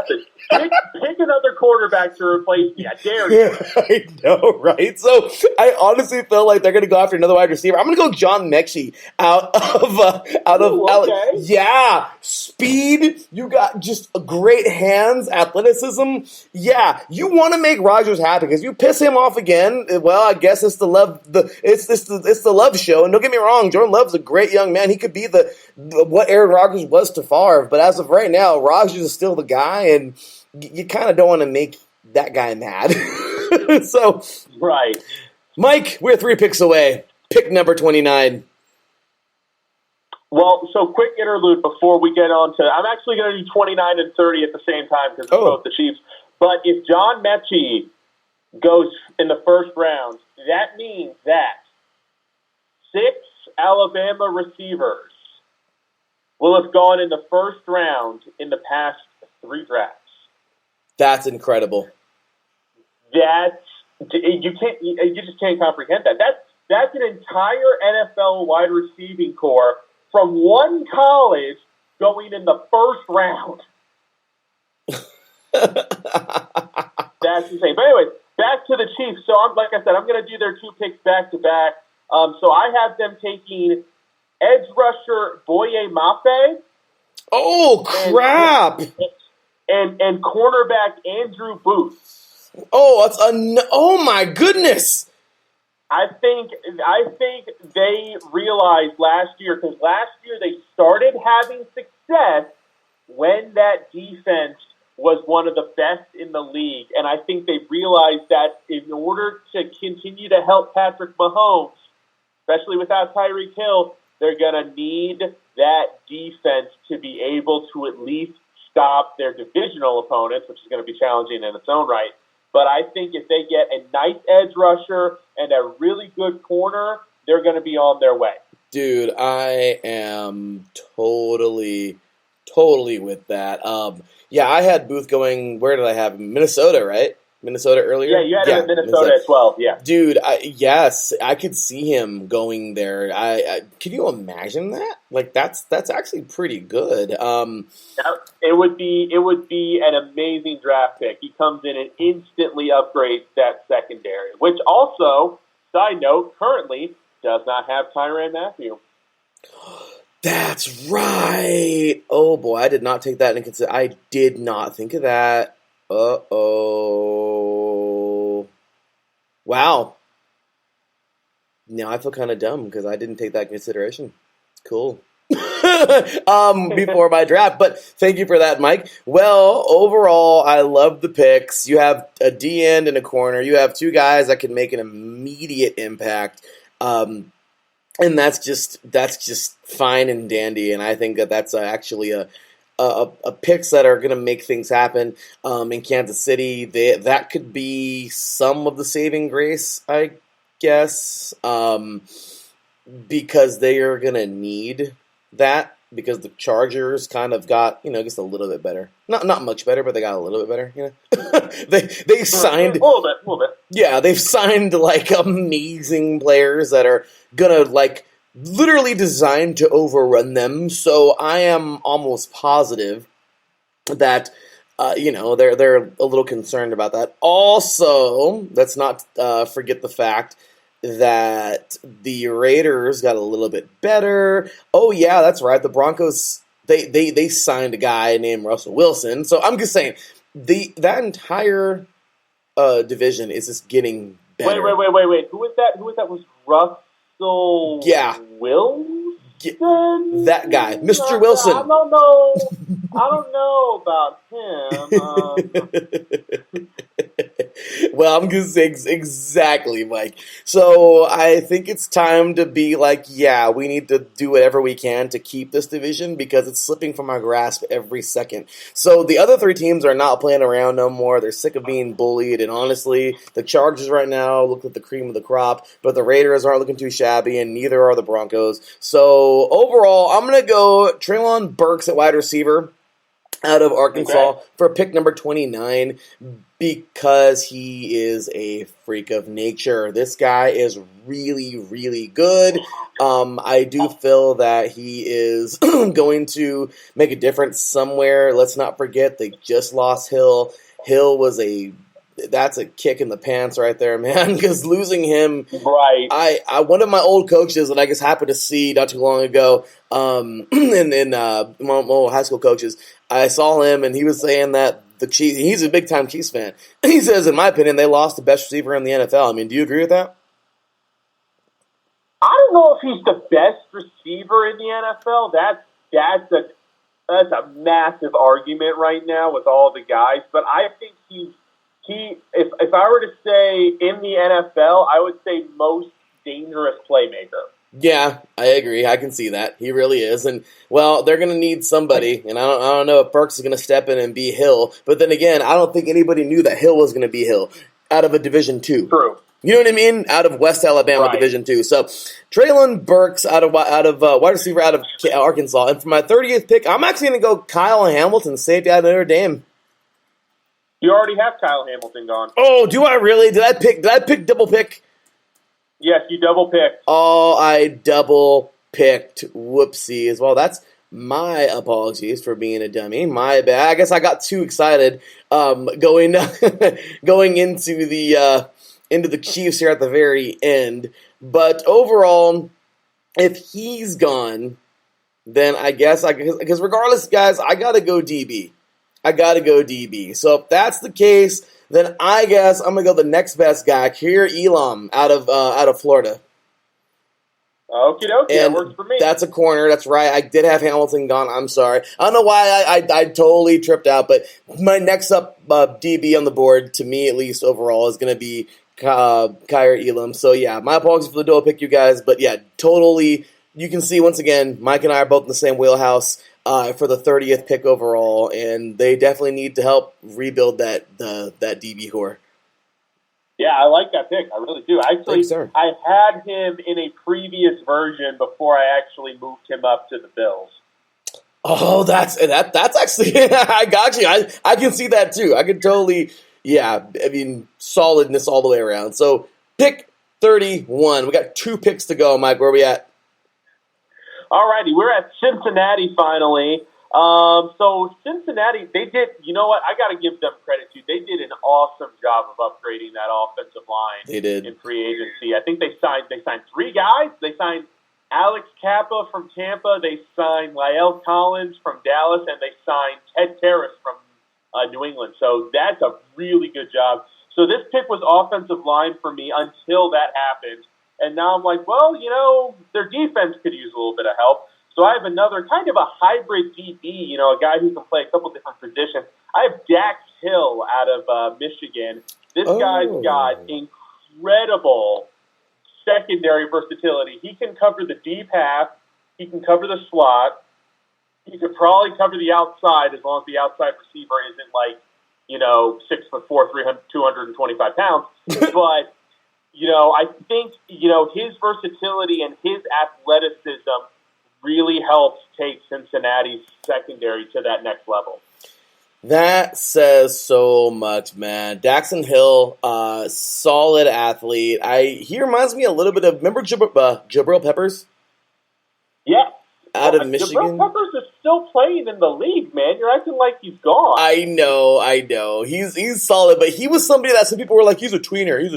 Pick another quarterback to replace me. I dare you. I know, right? So I honestly feel like they're going to go after another wide receiver. I'm going to go John Mechie out of yeah, speed. You got just great hands, athleticism. Yeah, you want to make Rodgers happy because you piss him off again. Well, I guess it's the Love show. And don't get me wrong, Jordan Love's a great young man. He could be what Aaron Rodgers was to Favre, but as of right now, Rodgers is still the guy, and you kind of don't want to make that guy mad. So, right, Mike, we're 3 picks away. Pick number 29. Well, so quick interlude before we get on to. I'm actually going to do 29 and 30 at the same time because it's both the Chiefs. But if John Mechie goes in the first round, that means that 6 Alabama receivers will have gone in the first round in the past 3 drafts. That's incredible. You just can't comprehend that. That's an entire NFL wide receiving core from one college going in the first round. That's insane. But anyway, back to the Chiefs. So like I said, I'm going to do their 2 picks back to back. So I have them taking edge rusher Boye Mafe. Oh, crap. And cornerback Andrew Booth. Oh my goodness. I think they realized last year, because last year they started having success when that defense was one of the best in the league. And I think they realized that in order to continue to help Patrick Mahomes, especially without Tyreek Hill, they're going to need that defense to be able to at least stop their divisional opponents, which is going to be challenging in its own right. But I think if they get a nice edge rusher and a really good corner, they're going to be on their way. Dude, I am totally Totally with that. Yeah, I had Booth going. Where did I have him? Minnesota, right? Minnesota earlier. Yeah, you had him in Minnesota at 12. Yeah, dude. Yes, I could see him going there. Can you imagine that? Like that's actually pretty good. It would be an amazing draft pick. He comes in and instantly upgrades that secondary, which also, side note, currently does not have Tyrann Mathieu. That's right. Oh boy, I did not take that into consideration. I did not think of that. Uh-oh. Wow. Now I feel kind of dumb because I didn't take that into consideration. Cool. Before my draft, but thank you for that, Mike. Well, overall, I love the picks. You have a D end and a corner. You have two guys that can make an immediate impact. And that's just fine and dandy, and I think that's actually a picks that are going to make things happen in Kansas City. That could be some of the saving grace, I guess, because they are going to need that because the Chargers kind of got just a little bit better, not much better, but they got a little bit better. They signed a little bit. Yeah, they've signed like amazing players that are gonna like literally designed to overrun them. So I am almost positive that they're a little concerned about that. Also, let's not forget the fact that the Raiders got a little bit better. Oh yeah, that's right. The Broncos they signed a guy named Russell Wilson. So I'm just saying that entire division is just getting better. Wait. Who was that? Was Russell Wilson? That guy, Mr. Wilson. I don't know about him. Well, I'm going to say exactly, Mike. So I think it's time to be like, yeah, we need to do whatever we can to keep this division because it's slipping from our grasp every second. So the other three teams are not playing around no more. They're sick of being bullied. And honestly, the Chargers right now look like the cream of the crop, but the Raiders aren't looking too shabby, and neither are the Broncos. So overall, I'm going to go Treylon Burks at wide receiver out of Arkansas for pick number 29 because he is a freak of nature. This guy is really, really good. I do feel that he is going to make a difference somewhere. Let's not forget they just lost Hill. Hill was that's a kick in the pants right there, man, because losing him, right. I one of my old coaches that I just happened to see not too long ago, in my old high school coaches, I saw him and he was saying that the Chiefs, he's a big time Chiefs fan. He says, in my opinion, they lost the best receiver in the NFL. I mean, do you agree with that? I don't know if he's the best receiver in the NFL. That's a massive argument right now with all the guys, but I think if I were to say in the NFL, I would say most dangerous playmaker. Yeah, I agree. I can see that. He really is. And, well, they're going to need somebody. And I don't know if Burks is going to step in and be Hill. But then again, I don't think anybody knew that Hill was going to be Hill out of a Division II. True. You know what I mean? Out of West Alabama, right. Division II. So, Treylon Burks out of wide receiver out of Arkansas. And for my 30th pick, I'm actually going to go Kyle Hamilton, safety out of Notre Dame. You already have Kyle Hamilton gone. Oh, do I really? Did I pick double pick? Yes, you double picked. Oh, I double picked. Whoopsie as well. That's my apologies for being a dummy. My bad. I guess I got too excited going into the Chiefs here at the very end. But overall, if he's gone, then I guess because regardless, guys, I gotta go DB. So if that's the case, then I guess I'm gonna go the next best guy, Kaiir Elam, out of Florida. Okie dokie, that works for me. That's a corner. That's right. I did have Hamilton gone. I'm sorry. I don't know why I totally tripped out, but my next up DB on the board, to me at least overall, is going to be Kaiir Elam. So yeah, my apologies for the dual pick, you guys, but yeah, totally. You can see once again, Mike and I are both in the same wheelhouse for the 30th pick overall, and they definitely need to help rebuild that DB core. Yeah, I like that pick. I really do. Actually, I had him in a previous version before I actually moved him up to the Bills. Oh, that's actually I got you. I can see that too. I can totally solidness all the way around. So pick 31. We got 2 picks to go, Mike. Where are we at? All righty, we're at Cincinnati finally. So Cincinnati, they did, you know what, I got to give them credit too. They did an awesome job of upgrading that offensive line. They did. In free agency. I think they signed 3 guys. They signed Alex Kappa from Tampa. They signed Lyle Collins from Dallas, and they signed Ted Terrace from New England. So that's a really good job. So this pick was offensive line for me until that happened. And now I'm like, well, you know, their defense could use a little bit of help. So I have another kind of a hybrid DB, you know, a guy who can play a couple different positions. I have Dax Hill out of Michigan. This guy's got incredible secondary versatility. He can cover the deep half. He can cover the slot. He could probably cover the outside as long as the outside receiver isn't like, you know, 6'4", 225 pounds. But, you know, I think, you know, his versatility and his athleticism really helps take Cincinnati's secondary to that next level. That says so much, man. Dax Hill, solid athlete. He reminds me a little bit of, remember Jabril Peppers? Yeah. Out of Michigan. Jabril Peppers is still playing in the league, man. You're acting like he's gone. I know. He's solid, but he was somebody that some people were like, he's a tweener. He's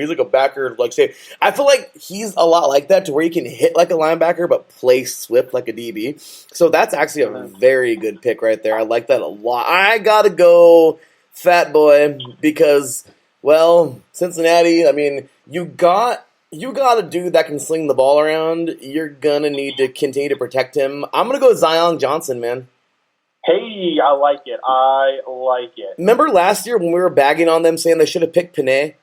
like a backer, like say. I feel like he's a lot like that, to where he can hit like a linebacker but play swift like a DB. So that's actually a very good pick right there. I like that a lot. I gotta go Fat Boy because, well, Cincinnati. I mean, you got a dude that can sling the ball around. You're going to need to continue to protect him. I'm going to go Zion Johnson, man. Hey, I like it. Remember last year when we were bagging on them saying they should have picked Panay?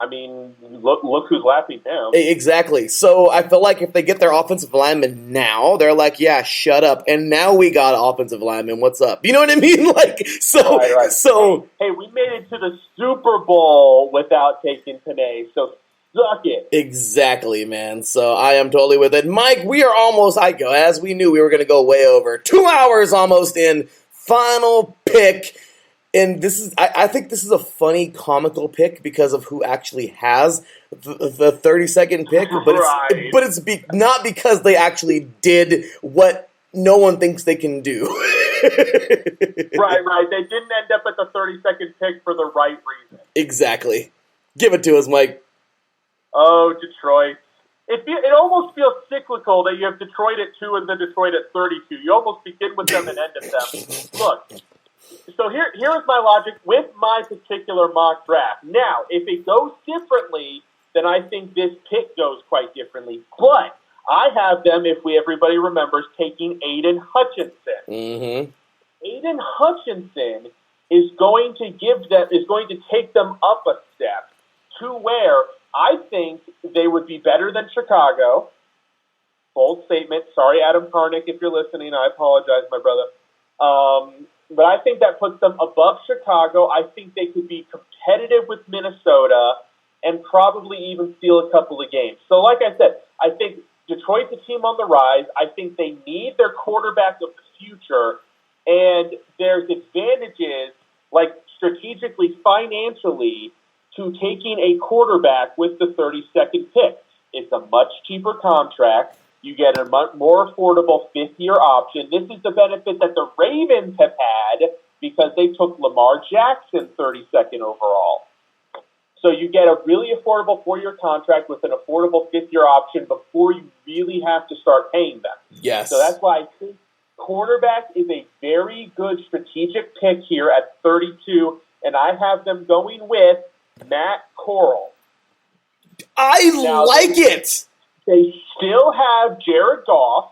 I mean, look who's laughing now. Exactly. So I feel like if they get their offensive lineman now, they're like, yeah, shut up. And now we got offensive lineman. What's up? You know what I mean? Like, so, right. So. Hey, we made it to the Super Bowl without taking Panay, so suck it. Exactly, man. So I am totally with it. Mike, we are almost, as we knew we were going to go way over. 2 hours almost in. Final pick. And this is, I think this is a funny, comical pick because of who actually has the 32nd pick. But it's not because they actually did what no one thinks they can do. Right. They didn't end up at the 32nd pick for the right reason. Exactly. Give it to us, Mike. Oh, Detroit. It almost feels cyclical that you have Detroit at 2 and then Detroit at 32. You almost begin with them and end at them. Look. So here is my logic with my particular mock draft. Now, if it goes differently, then I think this pick goes quite differently. But I have them, if everybody remembers, taking Aiden Hutchinson. Mm-hmm. Aiden Hutchinson is going to take them up a step to where I think they would be better than Chicago. Bold statement. Sorry, Adam Karnick, if you're listening. I apologize, my brother. But I think that puts them above Chicago. I think they could be competitive with Minnesota and probably even steal a couple of games. So like I said, I think Detroit's a team on the rise. I think they need their quarterback of the future. And there's advantages, like strategically, financially, to taking a quarterback with the 32nd pick. It's a much cheaper contract. You get a much more affordable fifth-year option. This is the benefit that the Ravens have had because they took Lamar Jackson 32nd overall. So you get a really affordable 4-year contract with an affordable fifth-year option before you really have to start paying them. Yes. So that's why I think quarterback is a very good strategic pick here at 32, and I have them going with Matt Corral. I like it. They still have Jared Goff,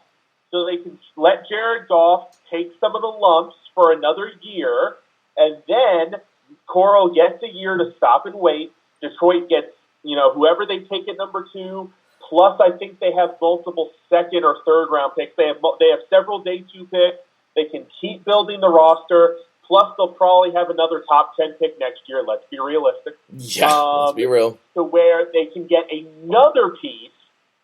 so they can let Jared Goff take some of the lumps for another year, and then Corral gets a year to stop and wait. Detroit gets, whoever they take at number 2, plus I think they have multiple second or third round picks. They have several day 2 picks. They can keep building the roster. Plus, they'll probably have another top 10 pick next year. Let's be realistic. Yeah, let's be real. To where they can get another piece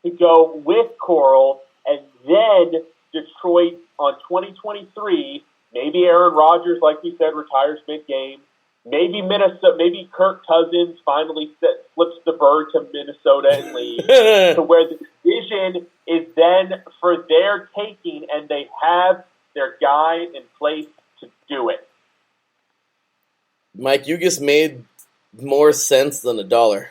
to go with Corral, and then Detroit on 2023, maybe Aaron Rodgers, like we said, retires mid-game. Maybe Minnesota, maybe Kirk Cousins finally flips the bird to Minnesota and leaves, to where the division is then for their taking, and they have their guy in place to do it. Mike, you just made more sense than $1.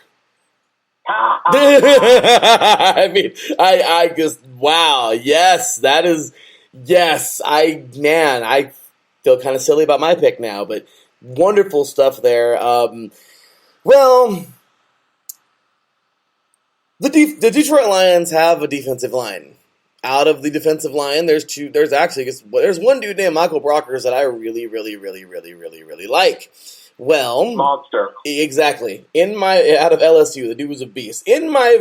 I mean, I just, wow, yes, that is, yes, I feel kind of silly about my pick now, but wonderful stuff there. Well, the Detroit Lions have a defensive line. Out of the defensive line, there's one dude named Michael Brockers that I really like. Well, monster. Exactly. Out of LSU, the dude was a beast. In my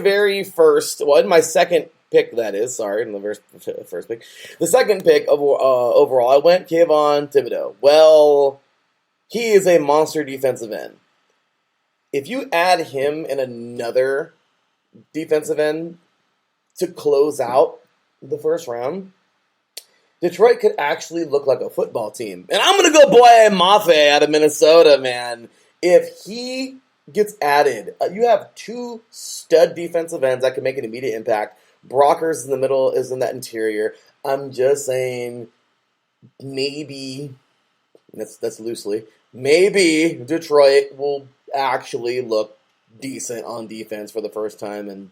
second pick, in the first pick, the second pick overall, I went Kevon Thibodeaux. Well, he is a monster defensive end. If you add him and another defensive end to close out the first round, Detroit could actually look like a football team. And I'm going to go Boye Mafe out of Minnesota, man. If he gets added, you have two stud defensive ends that can make an immediate impact. Brockers in the middle is in that interior. I'm just saying, maybe, that's loosely, maybe Detroit will actually look decent on defense for the first time. And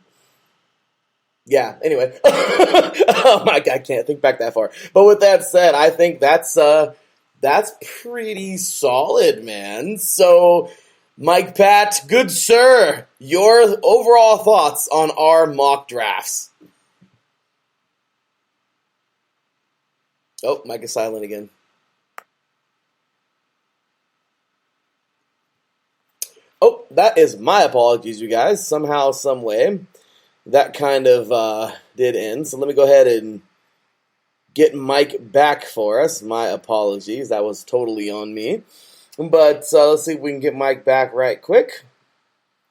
yeah, anyway. Oh my God, I can't think back that far. But with that said, I think that's pretty solid, man. So, Mike Patt, good sir, your overall thoughts on our mock drafts. Oh, Mike is silent again. Oh, that is my apologies, you guys. Somehow, some way, that kind of did end. So let me go ahead and get Mike back for us. My apologies. That was totally on me. But let's see if we can get Mike back right quick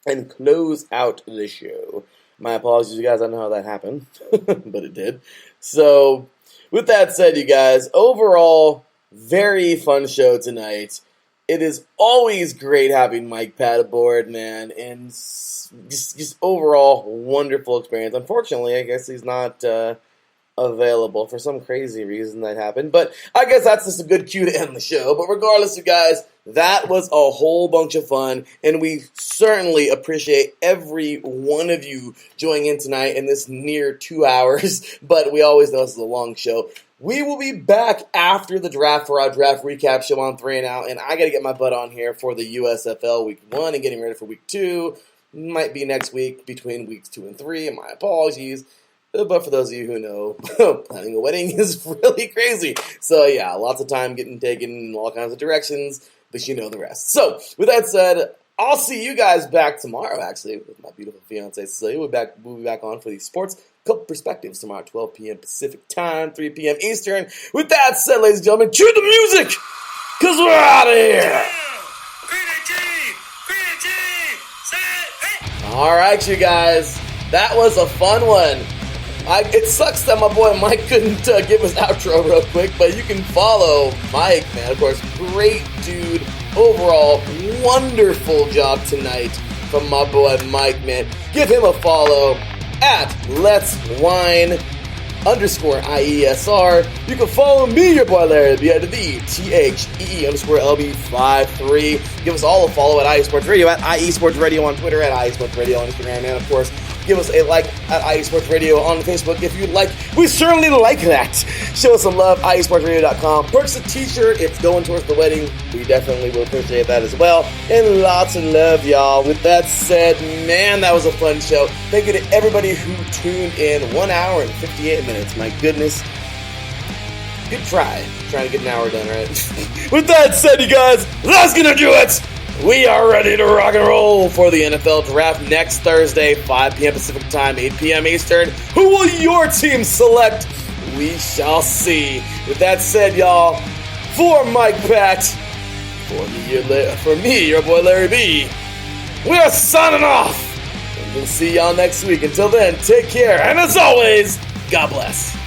and close out the show. My apologies, you guys. I don't know how that happened, but it did. So, with that said, you guys, overall, very fun show tonight. It is always great having Mike Patt aboard, man, and just overall wonderful experience. Unfortunately, I guess he's not available for some crazy reason that happened, but I guess that's just a good cue to end the show. But regardless, you guys, that was a whole bunch of fun, and we certainly appreciate every one of you joining in tonight in this near 2 hours, but we always know this is a long show. We will be back after the draft for our draft recap show on 3 and Out, and I got to get my butt on here for the USFL Week 1 and getting ready for Week 2. Might be next week between Weeks 2 and 3, and my apologies. But for those of you who know, planning a wedding is really crazy. So yeah, lots of time getting taken in all kinds of directions, but you know the rest. So with that said, I'll see you guys back tomorrow, actually, with my beautiful fiancée, Cecilia. We'll be back on for the Sports Cup Perspectives tomorrow at 12 p.m. Pacific Time, 3 p.m. Eastern. With that said, ladies and gentlemen, cue the music, because we're out of here. All right, you guys, that was a fun one. It sucks that my boy Mike couldn't give his outro real quick, but you can follow Mike, man. Of course, great dude. Overall, wonderful job tonight from my boy Mike, man. Give him a follow at Let's Wine _IESR. You can follow me, your boy Larry, the THEE_LB53. Give us all a follow at IE Sports Radio, at IE Sports Radio on Twitter, at IE Sports Radio on Instagram, and of course, give us a like at IE Sports Radio on Facebook if you'd like. We certainly like that. Show us some love, IESportsRadio.com. Purchase a t-shirt. It's going towards the wedding. We definitely will appreciate that as well. And lots of love, y'all. With that said, man, that was a fun show. Thank you to everybody who tuned in. 1 hour and 58 minutes. My goodness. Good try. Trying to get an hour done, right? With that said, you guys, that's going to do it. We are ready to rock and roll for the NFL Draft next Thursday, 5 p.m. Pacific Time, 8 p.m. Eastern. Who will your team select? We shall see. With that said, y'all, for Mike Patt, for me, your boy Larry B, we are signing off. And we'll see y'all next week. Until then, take care. And as always, God bless.